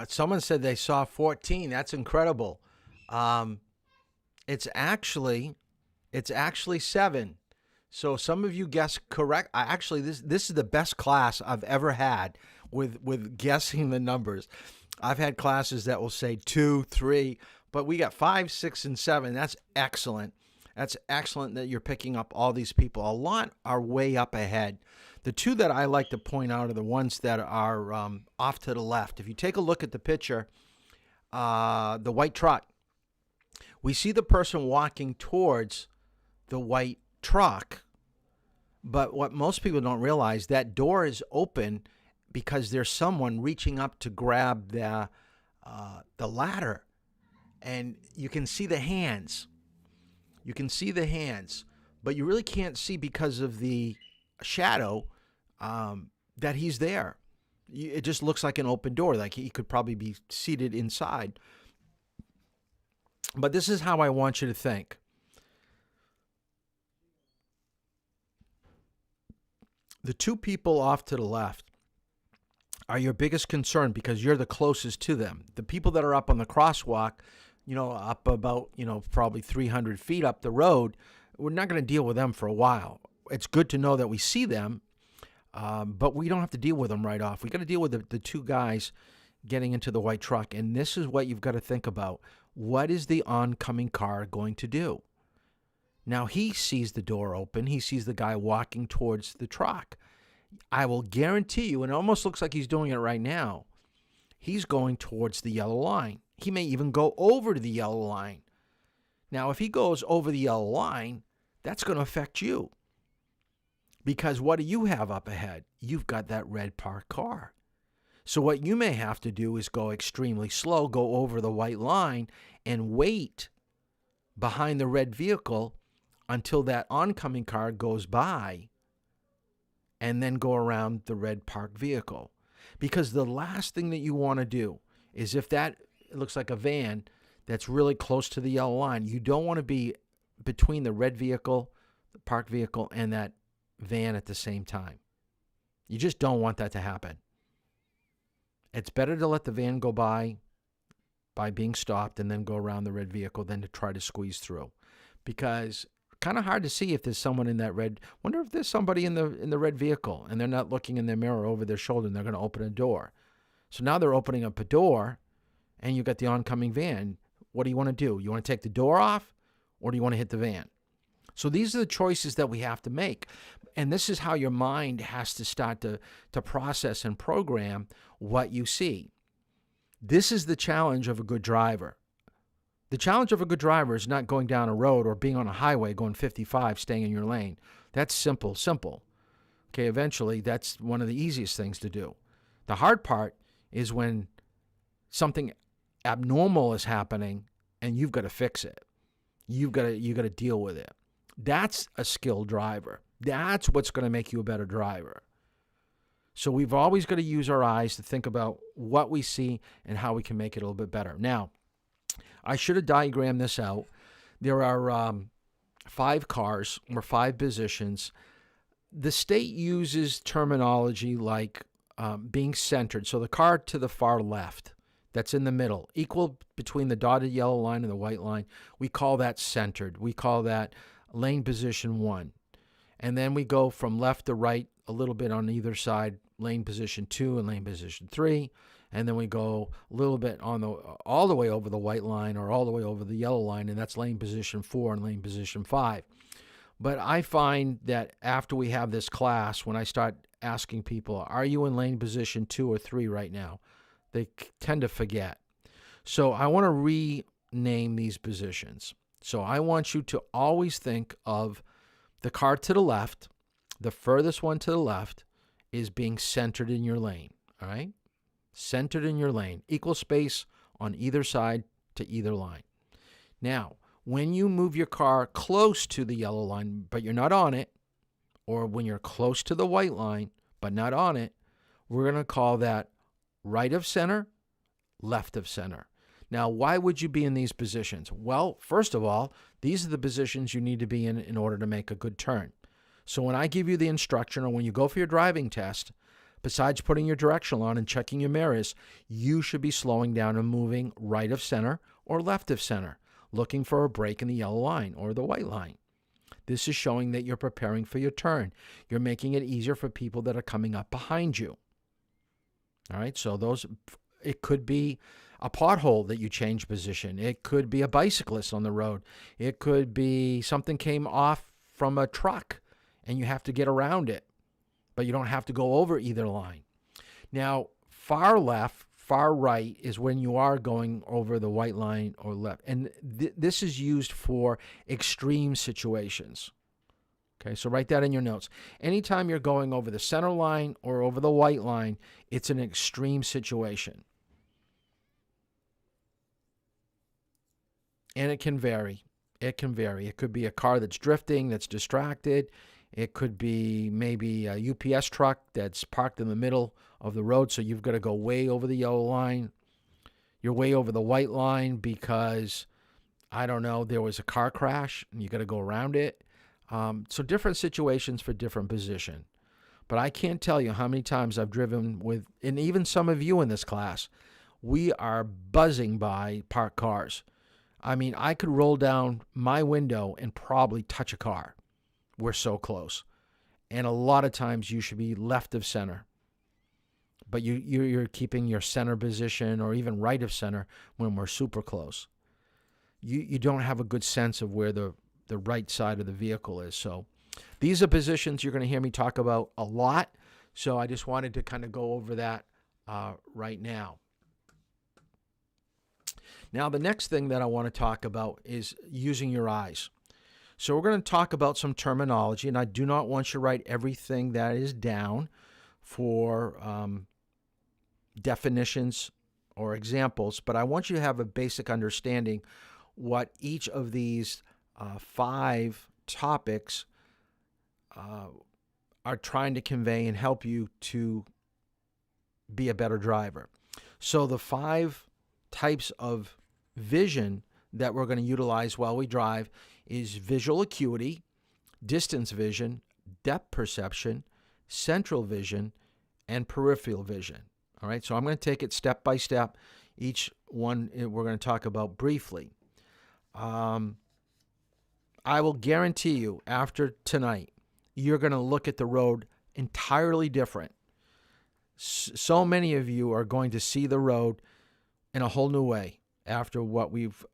Someone said they saw 14. That's incredible. It's actually 7. So some of you guessed correct. Actually, this is the best class I've ever had with guessing the numbers. I've had classes that will say 2, 3, but we got 5, 6, and 7. That's excellent. That's excellent that you're picking up all these people. A lot are way up ahead. The two that I like to point out are the ones that are off to the left. If you take a look at the picture, the white truck, we see the person walking towards the white truck. But what most people don't realize, that door is open because there's someone reaching up to grab the ladder. And you can see the hands. You can see the hands, but you really can't see because of the shadow that he's there. It just looks like an open door, like he could probably be seated inside. But this is how I want you to think. The two people off to the left are your biggest concern because you're the closest to them. The people that are up on the crosswalk, up about, probably 300 feet up the road, we're not going to deal with them for a while. It's good to know that we see them, but we don't have to deal with them right off. We got to deal with the two guys getting into the white truck, and this is what you've got to think about. What is the oncoming car going to do? Now, he sees the door open. He sees the guy walking towards the truck. I will guarantee you, and it almost looks like he's doing it right now, he's going towards the yellow line. He may even go over to the yellow line. Now, if he goes over the yellow line, that's going to affect you. Because what do you have up ahead? You've got that red parked car. So what you may have to do is go extremely slow, go over the white line, and wait behind the red vehicle until that oncoming car goes by, and then go around the red parked vehicle. Because the last thing that you want to do is if that it looks like a van that's really close to the yellow line, you don't want to be between the red vehicle, the parked vehicle, and that van at the same time. You just don't want that to happen. It's better to let the van go by being stopped and then go around the red vehicle than to try to squeeze through. Because kind of hard to see if there's someone in that red. Wonder if there's somebody in the red vehicle and they're not looking in their mirror over their shoulder and they're going to open a door. So now they're opening up a door and you got the oncoming van. What do you want to do? You want to take the door off or do you want to hit the van? So these are the choices that we have to make. And this is how your mind has to start to process and program what you see. This is the challenge of a good driver. The challenge of a good driver is not going down a road or being on a highway going 55, staying in your lane. That's simple. Okay, eventually that's one of the easiest things to do. The hard part is when something abnormal is happening and you've got to fix it. You got to deal with it. That's a skilled driver. That's what's going to make you a better driver. So we've always got to use our eyes to think about what we see and how we can make it a little bit better. Now, I should have diagrammed this out. There are 5 cars or 5 positions. The state uses terminology like being centered. So the car to the far left, that's in the middle, equal between the dotted yellow line and the white line, we call that centered. We call that lane position 1. And then we go from left to right a little bit on either side, lane position 2 and lane position 3. And then we go a little bit all the way over the white line or all the way over the yellow line, and that's lane position 4 and lane position 5. But I find that after we have this class, when I start asking people, are you in lane position 2 or 3 right now? They tend to forget. So I want to rename these positions. So I want you to always think of the car to the left, the furthest one to the left, is being centered in your lane, all right? Centered in your lane, equal space on either side to either line. Now, when you move your car close to the yellow line, but you're not on it, or when you're close to the white line, but not on it, we're going to call that right of center, left of center. Now, why would you be in these positions? Well, first of all, these are the positions you need to be in order to make a good turn. So when I give you the instruction or when you go for your driving test, besides putting your directional on and checking your mirrors, you should be slowing down and moving right of center or left of center, looking for a break in the yellow line or the white line. This is showing that you're preparing for your turn. You're making it easier for people that are coming up behind you. All right, so it could be a pothole that you change position. It could be a bicyclist on the road. It could be something came off from a truck and you have to get around it, but you don't have to go over either line. Now, far left, far right is when you are going over the white line or left. And this is used for extreme situations. Okay, so write that in your notes. Anytime you're going over the center line or over the white line, it's an extreme situation. And it can vary. It can vary. It could be a car that's drifting, that's distracted. It could be maybe a UPS truck that's parked in the middle of the road, so you've got to go way over the yellow line. You're way over the white line because, I don't know, there was a car crash and you got to go around it. So different situations for different position. But I can't tell you how many times I've driven with, and even some of you in this class, we are buzzing by parked cars. I mean, I could roll down my window and probably touch a car. We're so close. And a lot of times you should be left of center. But you're keeping your center position or even right of center when we're super close. You don't have a good sense of where the right side of the vehicle is. So these are positions you're going to hear me talk about a lot. So I just wanted to kind of go over that right now. Now, the next thing that I want to talk about is using your eyes. So we're going to talk about some terminology, and I do not want you to write everything that is down for definitions or examples, but I want you to have a basic understanding what each of these 5 topics are trying to convey and help you to be a better driver. So the 5 types of vision that we're going to utilize while we drive is visual acuity, distance vision, depth perception, central vision, and peripheral vision. All right, so I'm going to take it step by step. Each one we're going to talk about briefly. I will guarantee you after tonight, you're going to look at the road entirely different. So many of you are going to see the road in a whole new way after what we've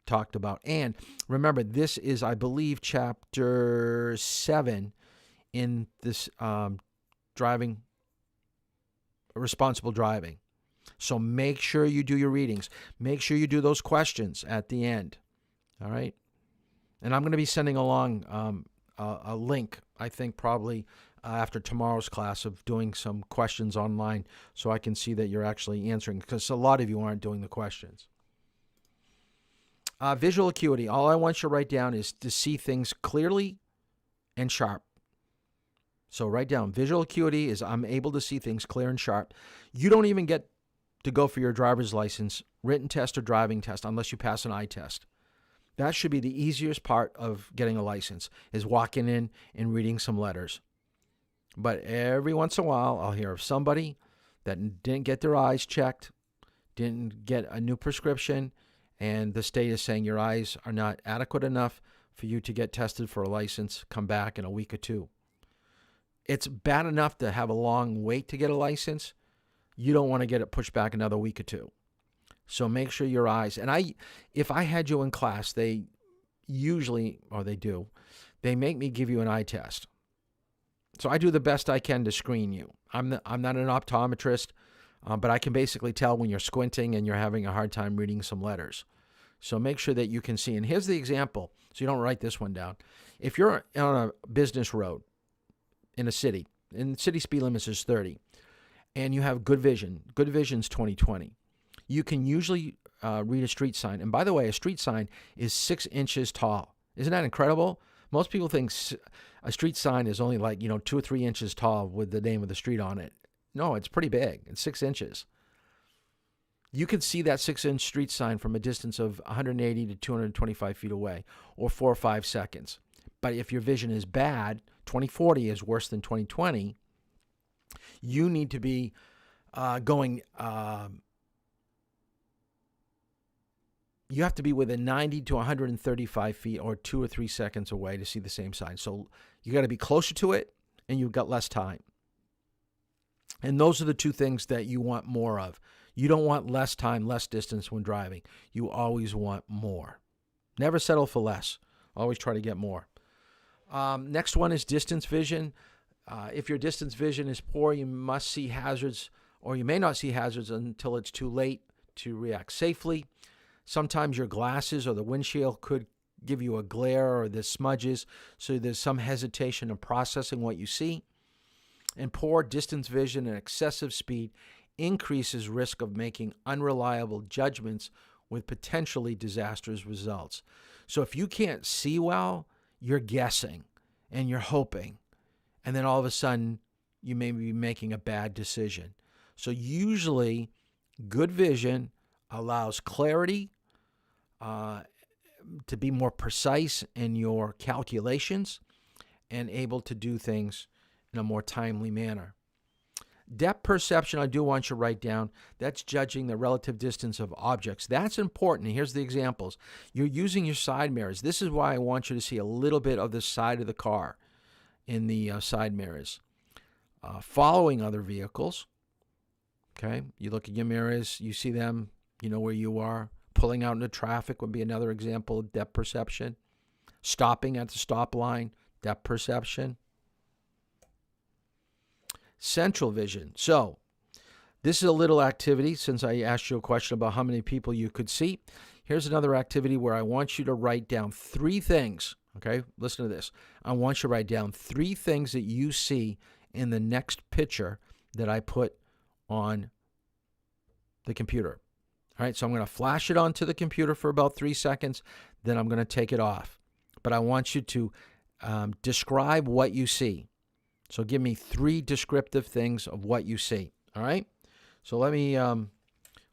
talked about. And remember, this is, I believe, chapter 7 in this responsible driving. So make sure you do your readings. Make sure you do those questions at the end. All right? And I'm going to be sending along a link, I think probably after tomorrow's class, of doing some questions online so I can see that you're actually answering, because a lot of you aren't doing the questions. Visual acuity. All I want you to write down is to see things clearly and sharp. So write down visual acuity is I'm able to see things clear and sharp. You don't even get to go for your driver's license, written test or driving test, unless you pass an eye test. That should be the easiest part of getting a license, is walking in and reading some letters. But every once in a while, I'll hear of somebody that didn't get their eyes checked, didn't get a new prescription, and the state is saying your eyes are not adequate enough for you to get tested for a license. Come back in a week or 2. It's bad enough to have a long wait to get a license. You don't want to get it pushed back another week or 2. So make sure your eyes, and if I had you in class, they usually, or they do, they make me give you an eye test. So I do the best I can to screen you. I'm not an optometrist, but I can basically tell when you're squinting and you're having a hard time reading some letters. So make sure that you can see. And here's the example, so you don't write this one down. If you're on a business road in a city, and city speed limit is 30, and you have good vision, good vision's 20/20, you can usually read a street sign. And by the way, a street sign is 6 inches tall. Isn't that incredible? Most people think a street sign is only like, 2 or 3 inches tall with the name of the street on it. No, it's pretty big. It's 6 inches. You can see that 6-inch street sign from a distance of 180 to 225 feet away, or 4 or 5 seconds. But if your vision is bad, 20/40 is worse than 20/20, you need to be going... you have to be within 90 to 135 feet or 2 or 3 seconds away to see the same sign. So you got to be closer to it, and you've got less time. And those are the 2 things that you want more of. You don't want less time, less distance when driving. You always want more. Never settle for less. Always try to get more. Next one is distance vision. If your distance vision is poor, you must see hazards, or you may not see hazards until it's too late to react safely. Sometimes your glasses or the windshield could give you a glare, or the smudges, so there's some hesitation in processing what you see. And poor distance vision and excessive speed increases risk of making unreliable judgments with potentially disastrous results. So if you can't see well, you're guessing and you're hoping, and then all of a sudden you may be making a bad decision. So usually good vision allows clarity, to be more precise in your calculations and able to do things in a more timely manner. Depth perception, I do want you to write down. That's judging the relative distance of objects. That's important. And here's the examples. You're using your side mirrors. This is why I want you to see a little bit of the side of the car in the side mirrors. Following other vehicles. Okay, you look at your mirrors, you see them, you know where you are. Pulling out into traffic would be another example of depth perception. Stopping at the stop line, depth perception. Central vision. So this is a little activity, since I asked you a question about how many people you could see. Here's another activity where I want you to write down 3 things. Okay, listen to this. I want you to write down 3 things that you see in the next picture that I put on the computer. All right, so I'm going to flash it onto the computer for about 3 seconds, then I'm going to take it off. But I want you to describe what you see. So give me 3 descriptive things of what you see. All right? So let me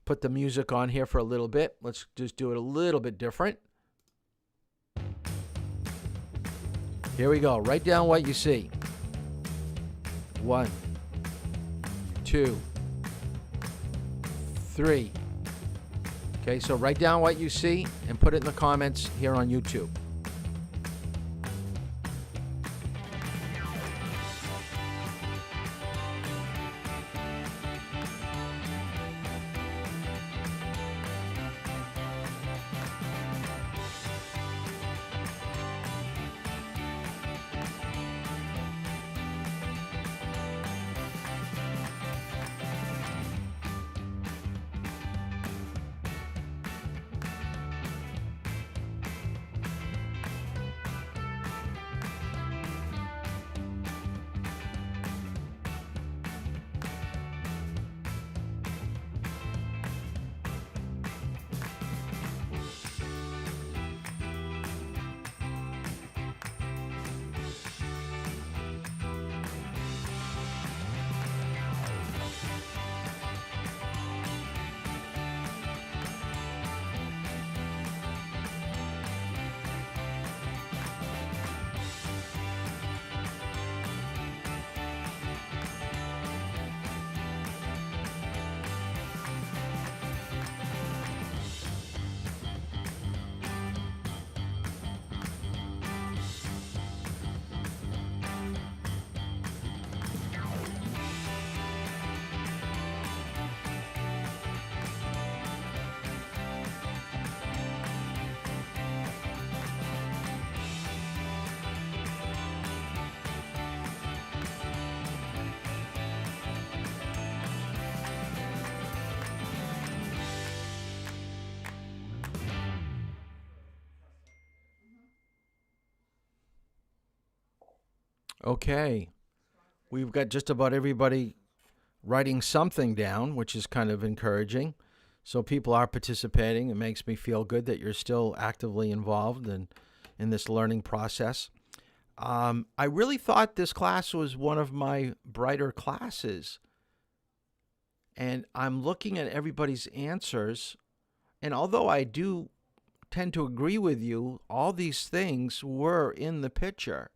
put the music on here for a little bit. Let's just do it a little bit different. Here we go. Write down what you see. 1, 2, 3. Okay, so write down what you see and put it in the comments here on YouTube. Okay. We've got just about everybody writing something down, which is kind of encouraging. So people are participating. It makes me feel good that you're still actively involved in this learning process. I really thought this class was one of my brighter classes. And I'm looking at everybody's answers. And although I do tend to agree with you, all these things were in the picture.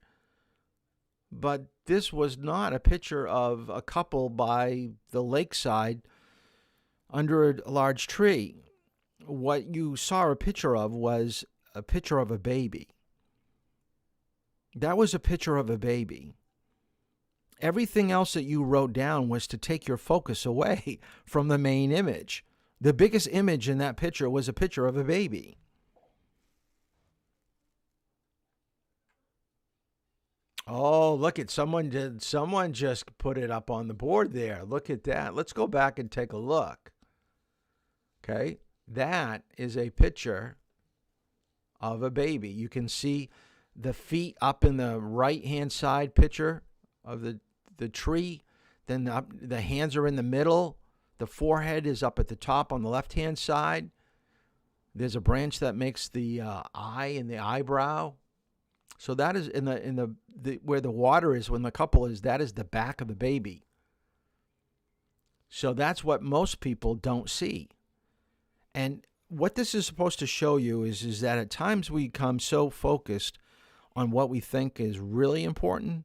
But this was not a picture of a couple by the lakeside under a large tree. What you saw a picture of was a picture of a baby. That was a picture of a baby. Everything else that you wrote down was to take your focus away from the main image. The biggest image in that picture was a picture of a baby. Oh, look at someone just put it up on the board there. Look at that. Let's go back and take a look. Okay? That is a picture of a baby. You can see the feet up in the right-hand side picture of the tree. Then the hands are in the middle. The forehead is up at the top on the left-hand side. There's a branch that makes the eye and the eyebrow. So that is in the where the water is when the couple is, that is the back of the baby. So that's what most people don't see. And what this is supposed to show you is that at times we become so focused on what we think is really important,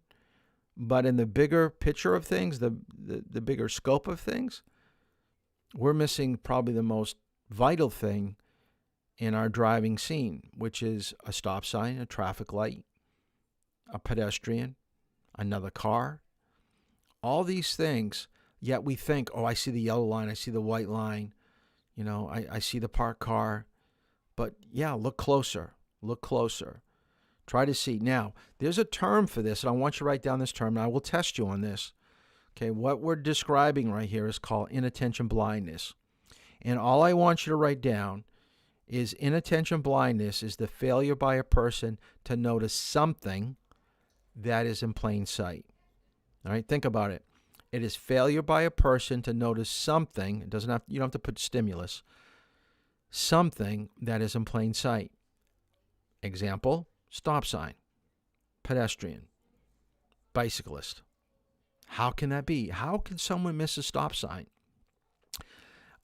but in the bigger picture of things, the bigger scope of things, we're missing probably the most vital thing in our driving scene, which is a stop sign, a traffic light, a pedestrian, another car, all these things. Yet we think, oh, I see the yellow line, I see the white line, I see the parked car. But yeah, look closer, Try to see. Now, there's a term for this, and I want you to write down this term, and I will test you on this. Okay, what we're describing right here is called inattention blindness. And all I want you to write down is inattention blindness is the failure by a person to notice something that is in plain sight. All right, think about it. It is failure by a person to notice something. You don't have to put stimulus. Something that is in plain sight. Example, stop sign, pedestrian, bicyclist, How can that be? How can someone miss a stop sign?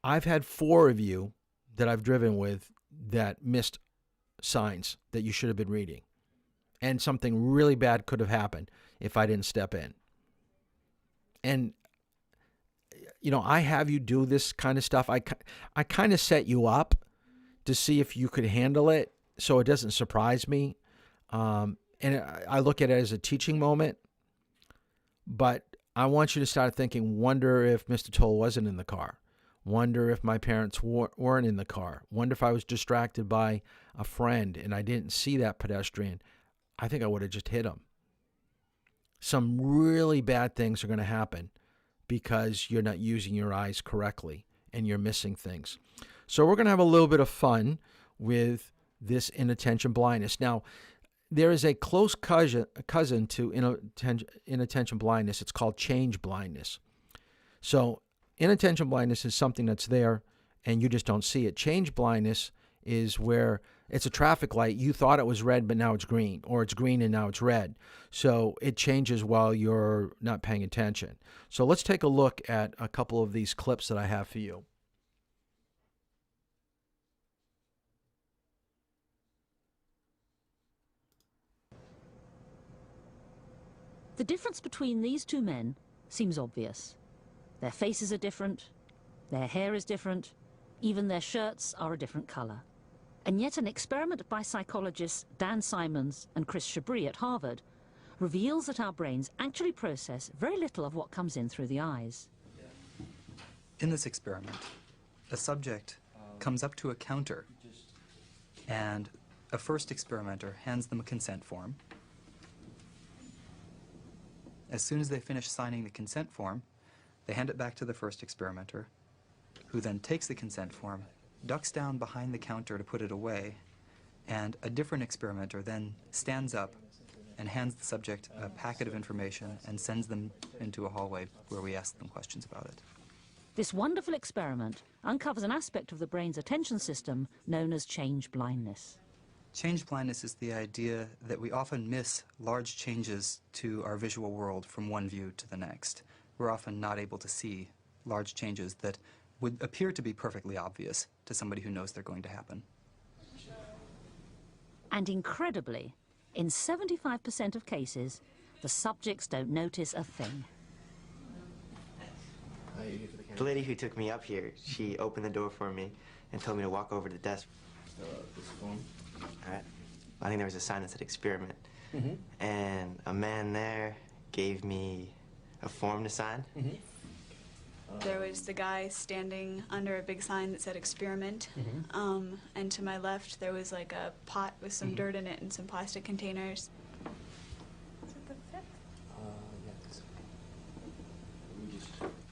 I've had 4 of you that I've driven with that missed signs that you should have been reading. And something really bad could have happened if I didn't step in. And, you know, I have you do this kind of stuff. I kind of set you up to see if you could handle it so it doesn't surprise me. And I look at it as a teaching moment. But I want you to start thinking, wonder if Mr. Toll wasn't in the car. Wonder if my parents weren't in the car. Wonder if I was distracted by a friend and I didn't see that pedestrian. I think I would have just hit him. Some really bad things are going to happen because you're not using your eyes correctly and you're missing things. So we're going to have a little bit of fun with this inattention blindness. Now, there is a close cousin to inattention blindness. It's called change blindness. So inattention blindness is something that's there and you just don't see it. Change blindness is where it's a traffic light. You thought it was red, but now it's green, or it's green and now it's red. So it changes while you're not paying attention. So let's take a look at a couple of these clips that I have for you. The difference between these 2 men seems obvious. Their faces are different, their hair is different, even their shirts are a different color. And yet an experiment by psychologists Dan Simons and Chris Chabris at Harvard reveals that our brains actually process very little of what comes in through the eyes. In this experiment, a subject comes up to a counter and a first experimenter hands them a consent form. As soon as they finish signing the consent form, they hand it back to the first experimenter, who then takes the consent form, ducks down behind the counter to put it away, and a different experimenter then stands up and hands the subject a packet of information and sends them into a hallway where we ask them questions about it. This wonderful experiment uncovers an aspect of the brain's attention system known as change blindness. Change blindness is the idea that we often miss large changes to our visual world from one view to the next. We're often not able to see large changes that would appear to be perfectly obvious to somebody who knows they're going to happen. And incredibly, in 75% of cases, the subjects don't notice a thing. The lady who took me up here, she opened the door for me and told me to walk over to the desk. This form. All right. I think there was a sign that said experiment. And a man there gave me a form to sign. There was the guy standing under a big sign that said experiment. And to my left, there was like a pot with some dirt in it and some plastic containers. Is it the 5th? Yes.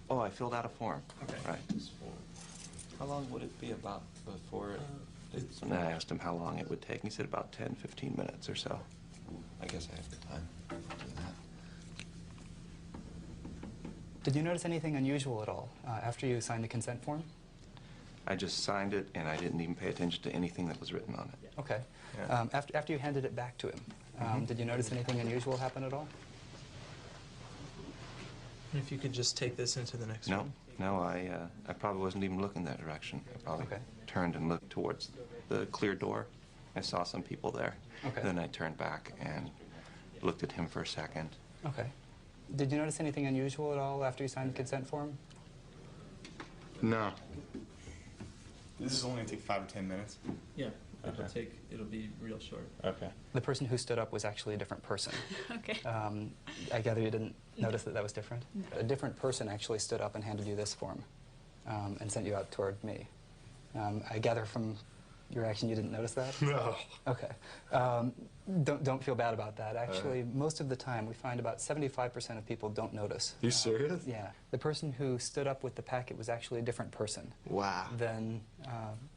Oh, I filled out a form. Okay. Right. This form. How long would it be about before it? And I asked him how long it would take. He said about 10, 15 minutes or so. I guess I have the time to do that. Did you notice anything unusual at all after you signed the consent form? I just signed it, and I didn't even pay attention to anything that was written on it. Okay. Yeah. After you handed it back to him, did you notice anything unusual happen at all? If you could just take this into the next No, one. no, I probably wasn't even looking that direction. I probably Okay. turned and looked towards the clear door. I saw some people there. Okay. Then I turned back and looked at him for a second. Okay. Did you notice anything unusual at all after you signed the consent form? No. This is only going to take 5 or 10 minutes. Yeah, it'll be real short. Okay. The person who stood up was actually a different person. Okay. I gather you didn't notice that that was different? No. A different person actually stood up and handed you this form and sent you out toward me. I gather from your action you didn't notice that? No. Okay. Don't feel bad about that. Actually, most of the time, we find about 75% of people don't notice. You serious? Yeah. The person who stood up with the packet was actually a different person. Wow. Than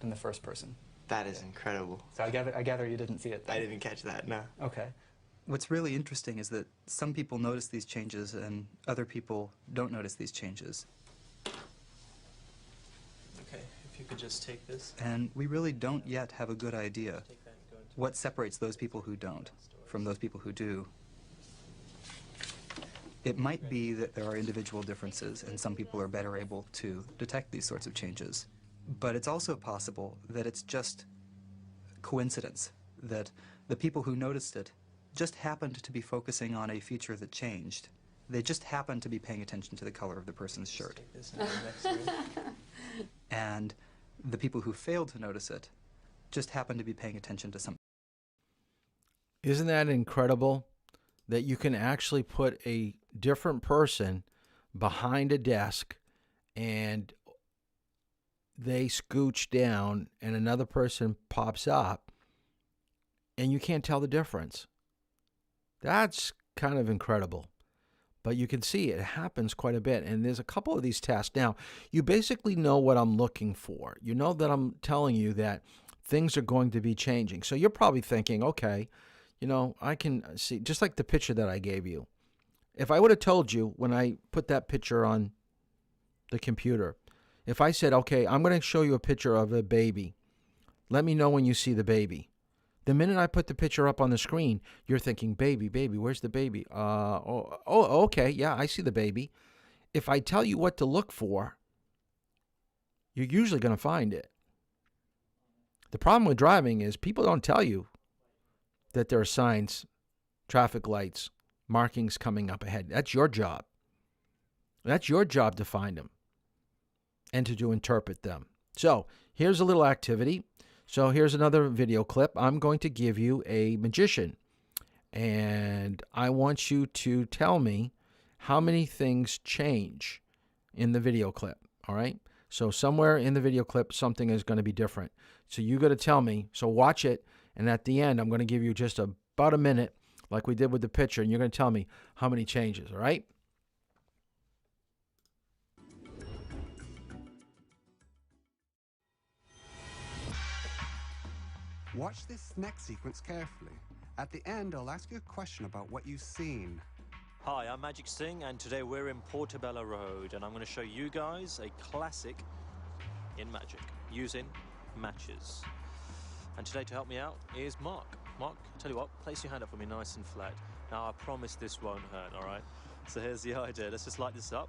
the first person. That is incredible. So I gather you didn't see it then. I didn't catch that, no. Okay. What's really interesting is that some people notice these changes and other people don't notice these changes. Okay, if you could just take this. And we really don't yet have a good idea what separates those people who don't from those people who do. It might be that there are individual differences and some people are better able to detect these sorts of changes. But it's also possible that it's just coincidence, that the people who noticed it just happened to be focusing on a feature that changed. They just happened to be paying attention to the color of the person's shirt. And the people who failed to notice it just happened to be paying attention to something. Isn't that incredible that you can actually put a different person behind a desk and they scooch down and another person pops up and you can't tell the difference? That's kind of incredible. But you can see it happens quite a bit. And there's a couple of these tests. Now, you basically know what I'm looking for. You know that I'm telling you that things are going to be changing. So you're probably thinking, okay, you know, I can see, just like the picture that I gave you. If I would have told you when I put that picture on the computer, if I said, okay, I'm going to show you a picture of a baby, let me know when you see the baby. The minute I put the picture up on the screen, you're thinking, baby, where's the baby? Okay, yeah, I see the baby. If I tell you what to look for, you're usually going to find it. The problem with driving is people don't tell you that there are signs, traffic lights, markings coming up ahead. That's your job. That's your job to find them and to interpret them. So here's a little activity. So here's another video clip. I'm going to give you a magician, and I want you to tell me how many things change in the video clip, all right? So somewhere in the video clip, something is going to be different. So you got to tell me. So watch it, and at the end, I'm going to give you just about a minute, like we did with the picture, and you're going to tell me how many changes, all right? Watch this next sequence carefully. At the end, I'll ask you a question about what you've seen. Hi, I'm Magic Singh, and today we're in Portobello Road, and I'm going to show you guys a classic in magic, using matches. And today to help me out is Mark. Mark, tell you what, place your hand up for me nice and flat. Now, I promise this won't hurt, all right? So here's the idea. Let's just light this up,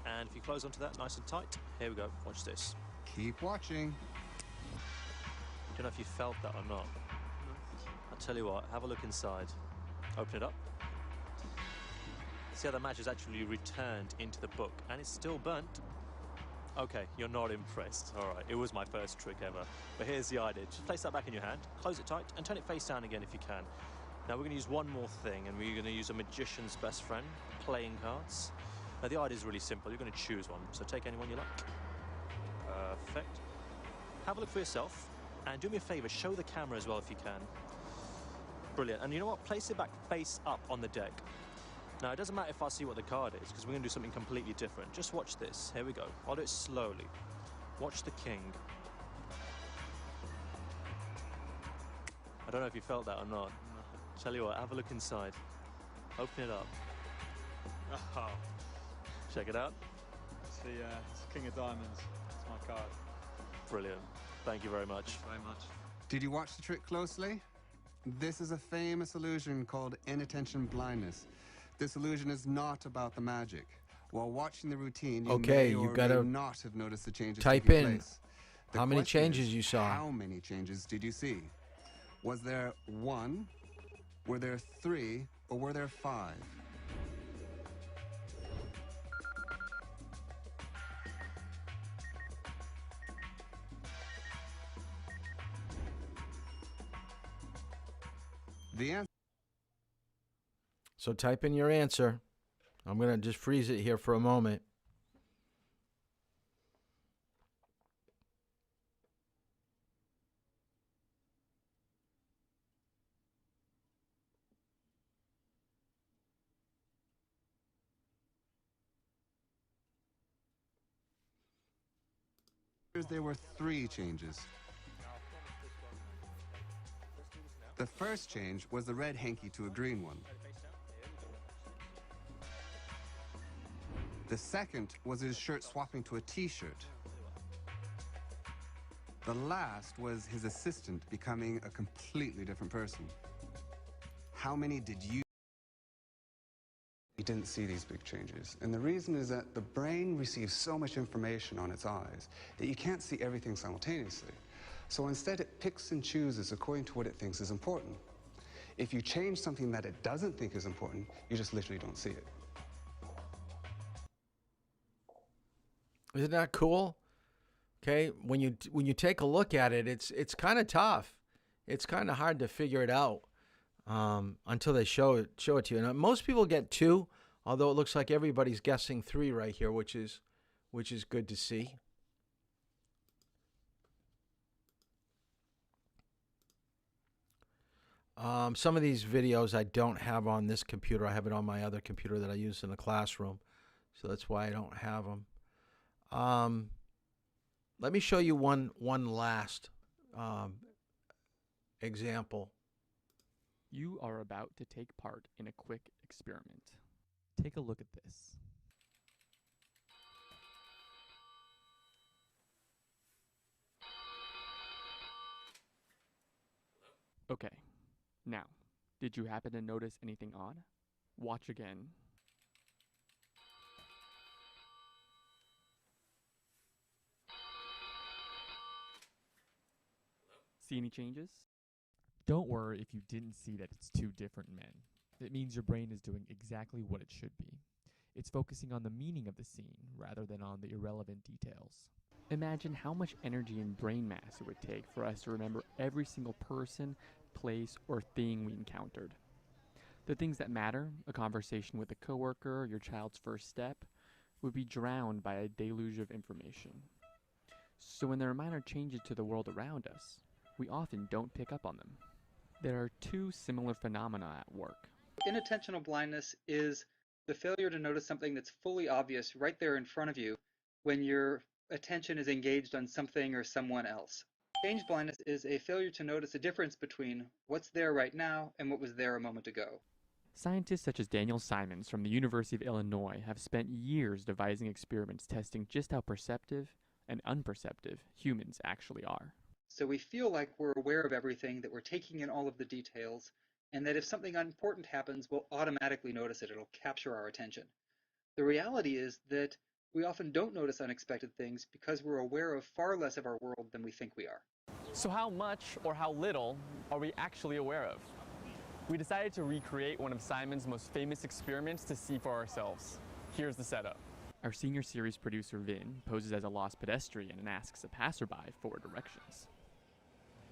and if you close onto that nice and tight, here we go. Watch this. Keep watching. I don't know if you felt that or not. I'll tell you what, have a look inside. Open it up. See how the match is actually returned into the book, and it's still burnt. Okay, you're not impressed. All right, it was my first trick ever. But here's the idea. Just place that back in your hand, close it tight, and turn it face down again if you can. Now we're going to use one more thing, and we're going to use a magician's best friend, playing cards. Now the idea is really simple. You're going to choose one. So take anyone you like. Perfect. Have a look for yourself. And do me a favor, show the camera as well if you can. Brilliant. And you know what? Place it back face up on the deck. Now, it doesn't matter if I see what the card is, because we're going to do something completely different. Just watch this. Here we go. I'll do it slowly. Watch the king. I don't know if you felt that or not. Tell you what, have a look inside. Open it up. Oh. Check it out. It's the King of Diamonds. It's my card. Brilliant. Thank you very much. Thanks very much. Did you watch the trick closely? This is a famous illusion called Inattention Blindness. This illusion is not about the magic. While watching the routine, you may or may not have noticed the changes type taking in place. The how many question changes is, you saw. How many changes did you see? Was there 1? Were there 3? Or were there 5? The answer. So type in your answer. I'm going to just freeze it here for a moment. There were 3 changes. The first change was the red hanky to a green one. The second was his shirt swapping to a t-shirt. The last was his assistant becoming a completely different person. How many did you you didn't see these big changes. And the reason is that the brain receives so much information on its eyes that you can't see everything simultaneously. So instead, it picks and chooses according to what it thinks is important. If you change something that it doesn't think is important, you just literally don't see it. Isn't that cool? Okay, when you take a look at it, it's kind of tough. It's kind of hard to figure it out until they show it to you. And most people get 2, although it looks like everybody's guessing 3 right here, which is good to see. Some of these videos I don't have on this computer. I have it on my other computer that I use in the classroom, so that's why I don't have them. Let me show you one last example. You are about to take part in a quick experiment. Take a look at this. Okay, now, did you happen to notice anything odd? Watch again. See any changes? Don't worry if you didn't see that it's 2 different men. It means your brain is doing exactly what it should be. It's focusing on the meaning of the scene rather than on the irrelevant details. Imagine how much energy and brain mass it would take for us to remember every single person, place, or thing we encountered. The things that matter, a conversation with a coworker, your child's first step, would be drowned by a deluge of information. So when there are minor changes to the world around us, we often don't pick up on them. There are 2 similar phenomena at work. Inattentional blindness is the failure to notice something that's fully obvious right there in front of you when your attention is engaged on something or someone else. Change blindness is a failure to notice a difference between what's there right now and what was there a moment ago. Scientists such as Daniel Simons from the University of Illinois have spent years devising experiments testing just how perceptive and unperceptive humans actually are. So we feel like we're aware of everything, that we're taking in all of the details, and that if something important happens, we'll automatically notice it. It'll capture our attention. The reality is that we often don't notice unexpected things because we're aware of far less of our world than we think we are. So how much or how little are we actually aware of? We decided to recreate one of Simon's most famous experiments to see for ourselves. Here's the setup. Our senior series producer Vin poses as a lost pedestrian and asks a passerby for directions.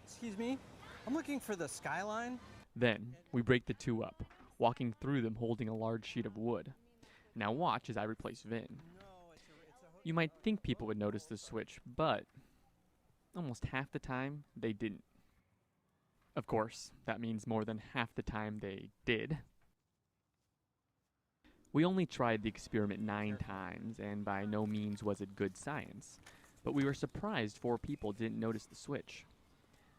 Excuse me, I'm looking for the skyline. Then, we break the 2 up, walking through them holding a large sheet of wood. Now watch as I replace Vin. You might think people would notice the switch, but almost half the time, they didn't. Of course, that means more than half the time they did. We only tried the experiment 9 times, and by no means was it good science, but we were surprised 4 people didn't notice the switch.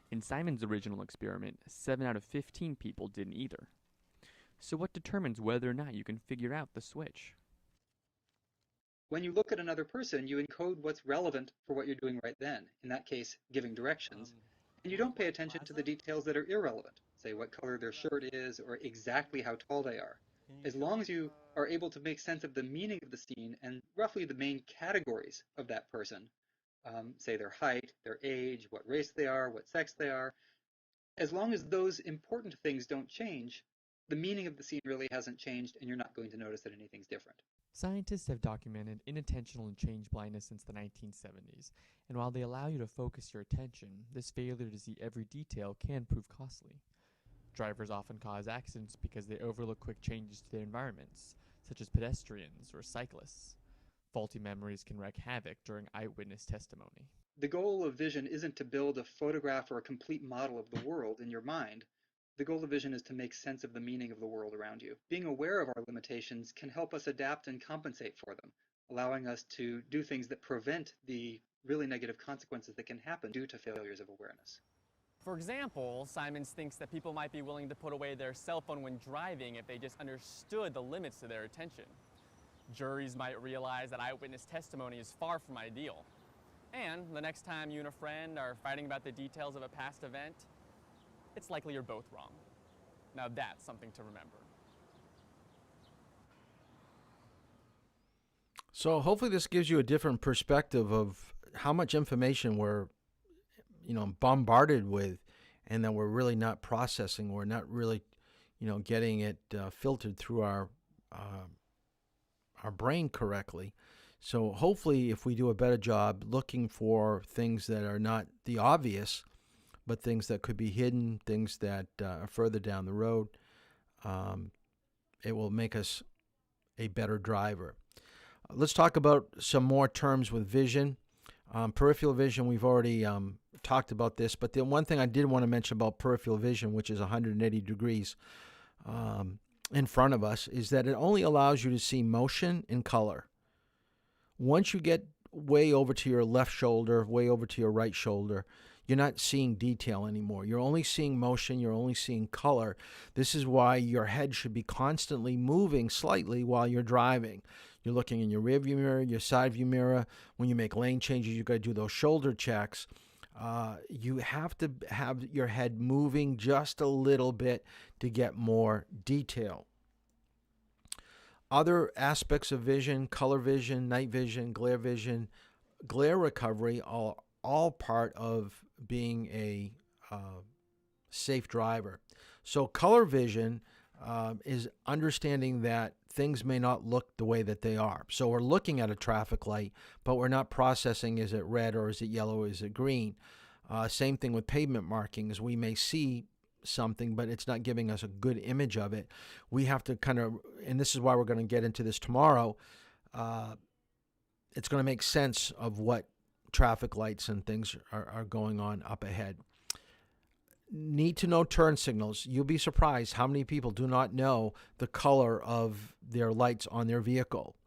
In Simon's original experiment, 7 out of 15 people didn't either. So what determines whether or not you can figure out the switch? When you look at another person, you encode what's relevant for what you're doing right then, in that case, giving directions, and you don't pay attention to the details that are irrelevant, say what color their shirt is or exactly how tall they are. As long as you are able to make sense of the meaning of the scene and roughly the main categories of that person, say their height, their age, what race they are, what sex they are, as long as those important things don't change, the meaning of the scene really hasn't changed and you're not going to notice that anything's different. Scientists have documented inattentional and change blindness since the 1970s, and while they allow you to focus your attention, this failure to see every detail can prove costly. Drivers often cause accidents because they overlook quick changes to their environments, such as pedestrians or cyclists. Faulty memories can wreak havoc during eyewitness testimony. The goal of vision isn't to build a photograph or a complete model of the world in your mind. The goal of vision is to make sense of the meaning of the world around you. Being aware of our limitations can help us adapt and compensate for them, allowing us to do things that prevent the really negative consequences that can happen due to failures of awareness. For example, Simons thinks that people might be willing to put away their cell phone when driving if they just understood the limits to their attention. Juries might realize that eyewitness testimony is far from ideal. And the next time you and a friend are fighting about the details of a past event, it's likely you're both wrong. Now that's something to remember. So hopefully this gives you a different perspective of how much information we're, bombarded with, and that we're really not processing. We're not really, getting it filtered through our brain correctly. So hopefully if we do a better job looking for things that are not the obvious, but things that could be hidden, things that are further down the road, it will make us a better driver. Let's talk about some more terms with vision. Peripheral vision, we've already talked about this, but the one thing I did want to mention about peripheral vision, which is 180 degrees in front of us, is that it only allows you to see motion and color. Once you get way over to your left shoulder, way over to your right shoulder, you're not seeing detail anymore. You're only seeing motion. You're only seeing color. This is why your head should be constantly moving slightly while you're driving. You're looking in your rear view mirror, your side view mirror. When you make lane changes, you've got to do those shoulder checks. You have to have your head moving just a little bit to get more detail. Other aspects of vision, color vision, night vision, glare recovery are all part of being a safe driver. So color vision is understanding that things may not look the way that they are. So we're looking at a traffic light, but we're not processing, is it red or is it yellow or is it green? Same thing with pavement markings. We may see something, but it's not giving us a good image of it. We have to kind of, and this is why we're going to get into this tomorrow, it's going to make sense of what traffic lights and things are going on up ahead. Need to know turn signals. You'll be surprised how many people do not know the color of their lights on their vehicle.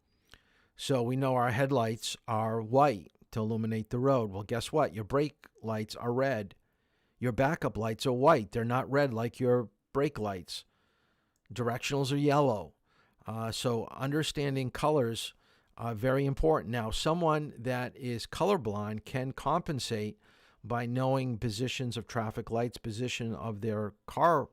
So we know our headlights are white to illuminate the road. Well, guess what? Your brake lights are red. Your backup lights are white. They're not red like your brake lights. Directionals are yellow. So understanding colors are very important. Now, someone that is colorblind can compensate by knowing positions of traffic lights, position of their car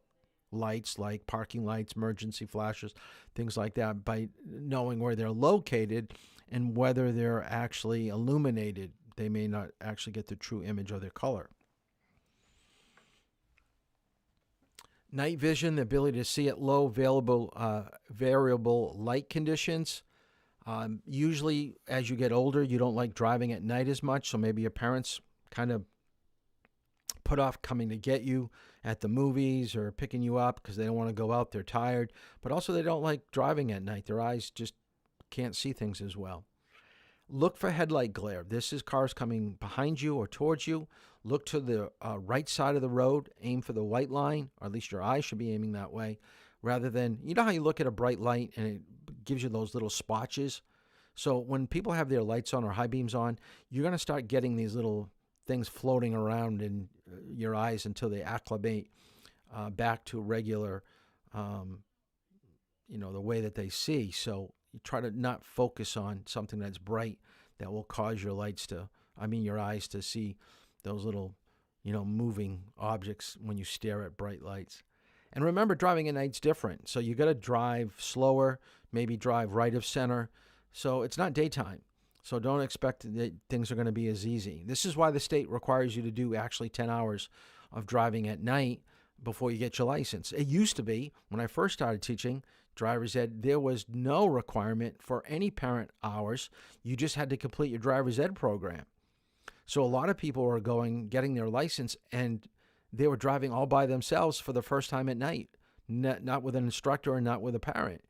lights, like parking lights, emergency flashes, things like that, by knowing where they're located and whether they're actually illuminated. They may not actually get the true image of their color. Night vision, the ability to see at low variable light conditions. Usually, as you get older, you don't like driving at night as much, so maybe your parents kind of put off coming to get you at the movies or picking you up because they don't want to go out, they're tired. But also they don't like driving at night. Their eyes just can't see things as well. Look for headlight glare. This is cars coming behind you or towards you. Look to the right side of the road. Aim for the white line, or at least your eyes should be aiming that way, rather than, you know how you look at a bright light and it gives you those little splotches? So when people have their lights on or high beams on, you're going to start getting these little things floating around in your eyes until they acclimate back to regular, the way that they see. So you try to not focus on something that's bright that will cause your eyes to see those little, moving objects when you stare at bright lights. And remember, driving at night's different. So you got to drive slower, maybe drive right of center. So it's not daytime. So don't expect that things are going to be as easy. This is why the state requires you to do actually 10 hours of driving at night before you get your license. It used to be, when I first started teaching driver's ed, there was no requirement for any parent hours. You just had to complete your driver's ed program. So a lot of people were getting their license, and they were driving all by themselves for the first time at night, not with an instructor and not with a parent.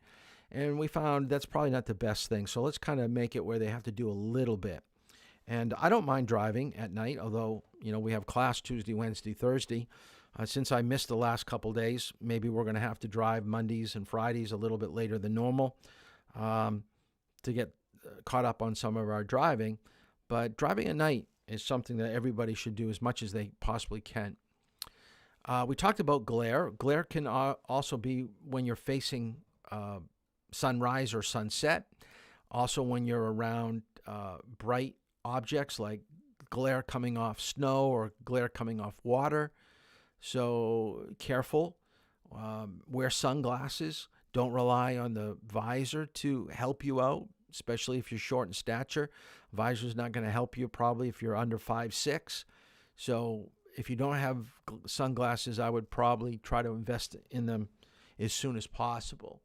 And we found that's probably not the best thing. So let's kind of make it where they have to do a little bit. And I don't mind driving at night, although, we have class Tuesday, Wednesday, Thursday. Since I missed the last couple days, maybe we're going to have to drive Mondays and Fridays a little bit later than normal to get caught up on some of our driving. But driving at night is something that everybody should do as much as they possibly can. We talked about glare. Glare can also be when you're facing sunrise or sunset. Also when you're around bright objects like glare coming off snow or glare coming off water. So careful. Wear sunglasses. Don't rely on the visor to help you out. especially if you're short in stature. Visor's not going to help you probably if you're under 5'6". So if you don't have sunglasses, I would probably try to invest in them as soon as possible.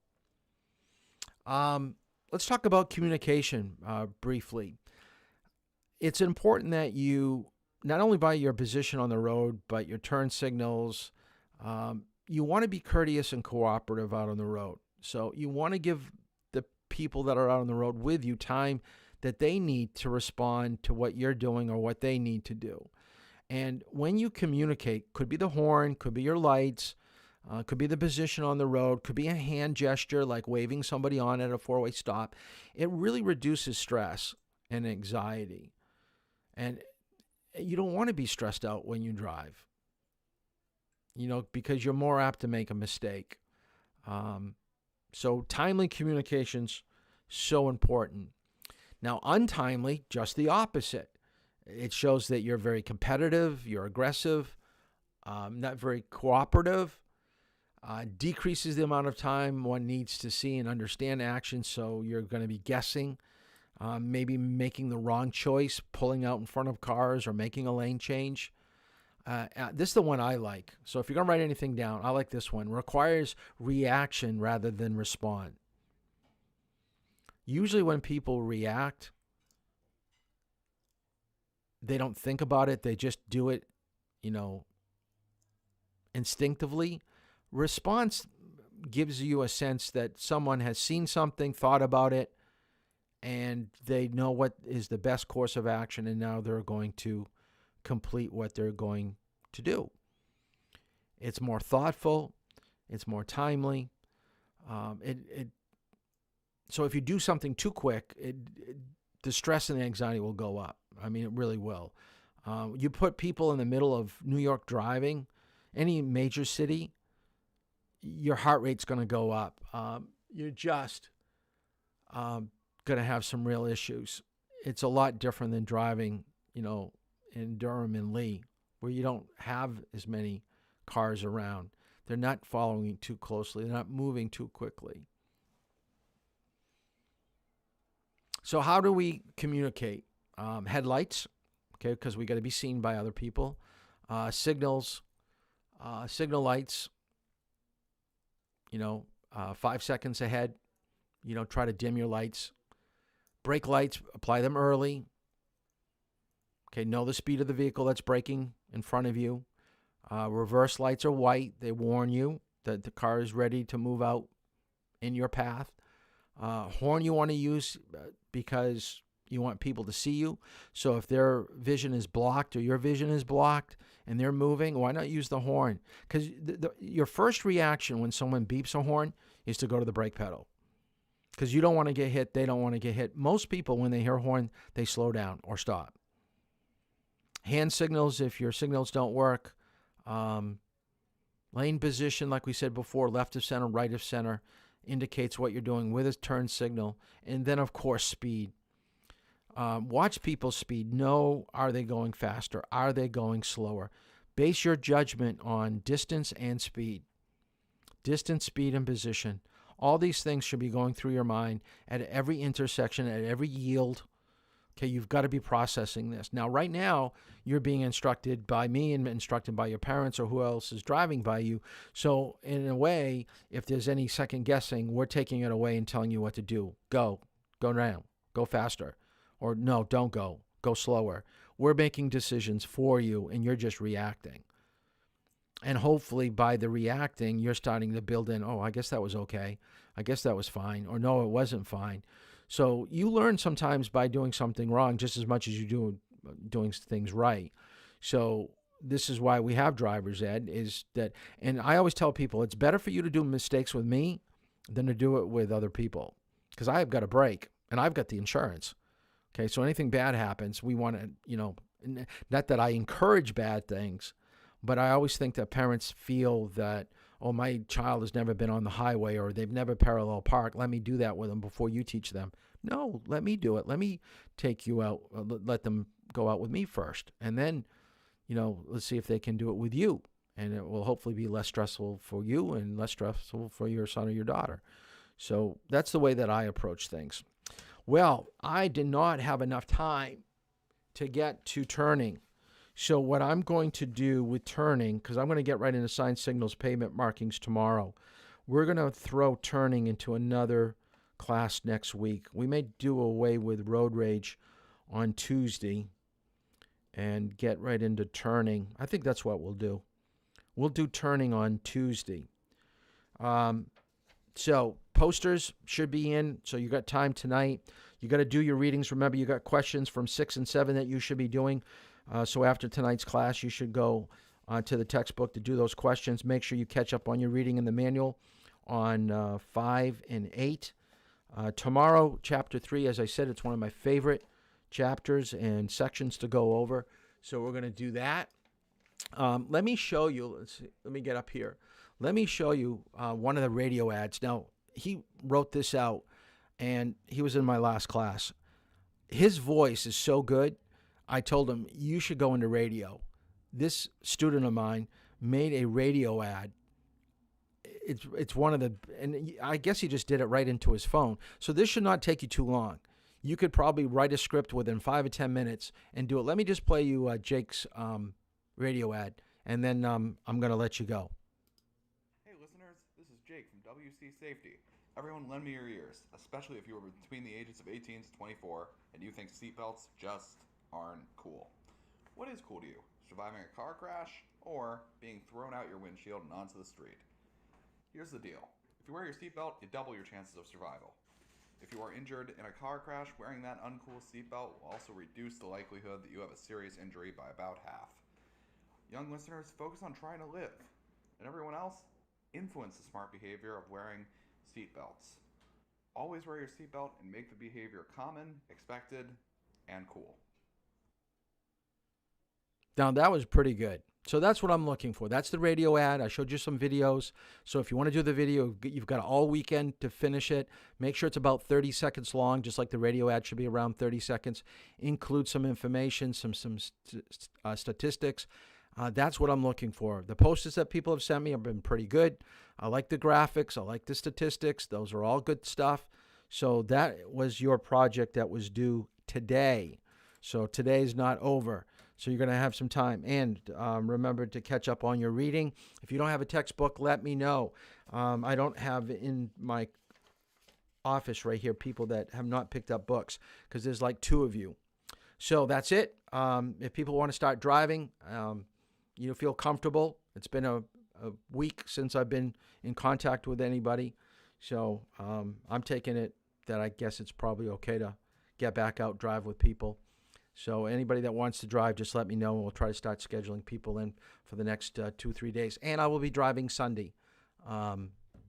Let's talk about communication briefly. It's important that you, not only by your position on the road, but your turn signals, you want to be courteous and cooperative out on the road. So you want to give the people that are out on the road with you time that they need to respond to what you're doing or what they need to do. And when you communicate, could be the horn, could be your lights, could be the position on the road, could be a hand gesture like waving somebody on at a four-way stop. It really reduces stress and anxiety. And you don't want to be stressed out when you drive, because you're more apt to make a mistake. So timely communication's so important. Now, untimely, just the opposite. It shows that you're very competitive, you're aggressive, not very cooperative, decreases the amount of time one needs to see and understand action, so you're going to be guessing, maybe making the wrong choice, pulling out in front of cars or making a lane change. This is the one I like. So if you're going to write anything down, I like this one. Requires reaction rather than respond. Usually when people react, they don't think about it. They just do it, instinctively. Response gives you a sense that someone has seen something, thought about it, and they know what is the best course of action, and now they're going to complete what they're going to do. It's more thoughtful. It's more timely. So if you do something too quick, the stress and the anxiety will go up. I mean, it really will. You put people in the middle of New York driving, any major city, your heart rate's going to go up. You're just going to have some real issues. It's a lot different than driving, in Durham and Lee, where you don't have as many cars around. They're not following too closely. They're not moving too quickly. So how do we communicate? Headlights, okay, because we got to be seen by other people. Signals, signal lights, 5 seconds ahead. Try to dim your lights. Brake lights, apply them early. Okay, know the speed of the vehicle that's braking in front of you. Reverse lights are white. They warn you that the car is ready to move out in your path. Horn you want to use because you want people to see you. So if their vision is blocked or your vision is blocked and they're moving, why not use the horn? Because your first reaction when someone beeps a horn is to go to the brake pedal. Because you don't want to get hit, they don't want to get hit. Most people, when they hear a horn, they slow down or stop. Hand signals, if your signals don't work. Lane position, like we said before, left of center, right of center, indicates what you're doing with a turn signal. And then, of course, speed. Watch people's speed. Know, are they going faster? Are they going slower? Base your judgment on distance and speed. Distance, speed, and position. All these things should be going through your mind at every intersection, at every yield. Okay, you've got to be processing this. Now, right now, you're being instructed by me and instructed by your parents or who else is driving by you. So, in a way, if there's any second guessing, we're taking it away and telling you what to do. Go now, go faster. Or no, don't go slower. We're making decisions for you, and you're just reacting. And hopefully by the reacting, you're starting to build in, oh, I guess that was okay. I guess that was fine. Or no, it wasn't fine. So you learn sometimes by doing something wrong just as much as you do doing things right. So this is why we have driver's ed, is that, and I always tell people it's better for you to do mistakes with me than to do it with other people, because I have got a break and I've got the insurance. Okay, so anything bad happens, we want to, not that I encourage bad things, but I always think that parents feel that, oh, my child has never been on the highway or they've never parallel parked. Let me do that with them before you teach them. No, let me do it. Let me take you out. Let them go out with me first. And then, let's see if they can do it with you. And it will hopefully be less stressful for you and less stressful for your son or your daughter. So that's the way that I approach things. Well, I did not have enough time to get to turning. So what I'm going to do with turning, because I'm going to get right into sign signals, pavement markings tomorrow, we're going to throw turning into another class next week. We may do away with road rage on Tuesday and get right into turning. I think that's what we'll do. We'll do turning on Tuesday. So posters should be in, so you got time tonight. You got to do your readings. Remember, you got questions from 6 and 7 that you should be doing. So after tonight's class, you should go to the textbook to do those questions. Make sure you catch up on your reading in the manual on 5 and 8. Tomorrow, Chapter 3, as I said, it's one of my favorite chapters and sections to go over. So we're going to do that. Let me show you. Let's see. Let me get up here. Let me show you one of the radio ads. Now, he wrote this out, and he was in my last class. His voice is so good, I told him, you should go into radio. This student of mine made a radio ad. It's one of the, and I guess he just did it right into his phone. So this should not take you too long. You could probably write a script within 5 or 10 minutes and do it. Let me just play you Jake's radio ad, and then I'm going to let you go. Hey listeners, this is Jake from WC Safety. Everyone lend me your ears, especially if you are between the ages of 18 to 24 and you think seatbelts just aren't cool. What is cool to you? Surviving a car crash or being thrown out your windshield and onto the street? Here's the deal. If you wear your seatbelt, you double your chances of survival. If you are injured in a car crash, wearing that uncool seatbelt will also reduce the likelihood that you have a serious injury by about half. Young listeners, focus on trying to live. And everyone else, influence the smart behavior of wearing seatbelts. Always wear your seatbelt and make the behavior common, expected, and cool. Now, that was pretty good. So that's what I'm looking for. That's the radio ad. I showed you some videos. So if you want to do the video, you've got all weekend to finish it. Make sure it's about 30 seconds long, just like the radio ad should be around 30 seconds. Include some information, some statistics. That's what I'm looking for. The posters that people have sent me have been pretty good. I like the graphics. I like the statistics. Those are all good stuff. So that was your project that was due today. So today's not over. So you're going to have some time. And remember to catch up on your reading. If you don't have a textbook, let me know. I don't have in my office right here people that have not picked up books because there's like 2 of you. So that's it. If people want to start driving, you feel comfortable. It's been a week since I've been in contact with anybody. So I'm taking it that I guess it's probably okay to get back out, drive with people. So anybody that wants to drive, just let me know, and we'll try to start scheduling people in for the next 2-3 days. And I will be driving Sunday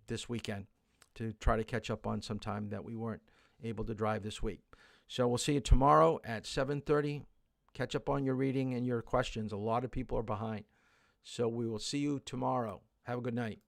this weekend to try to catch up on some time that we weren't able to drive this week. So we'll see you tomorrow at 7:30. Catch up on your reading and your questions. A lot of people are behind. So we will see you tomorrow. Have a good night.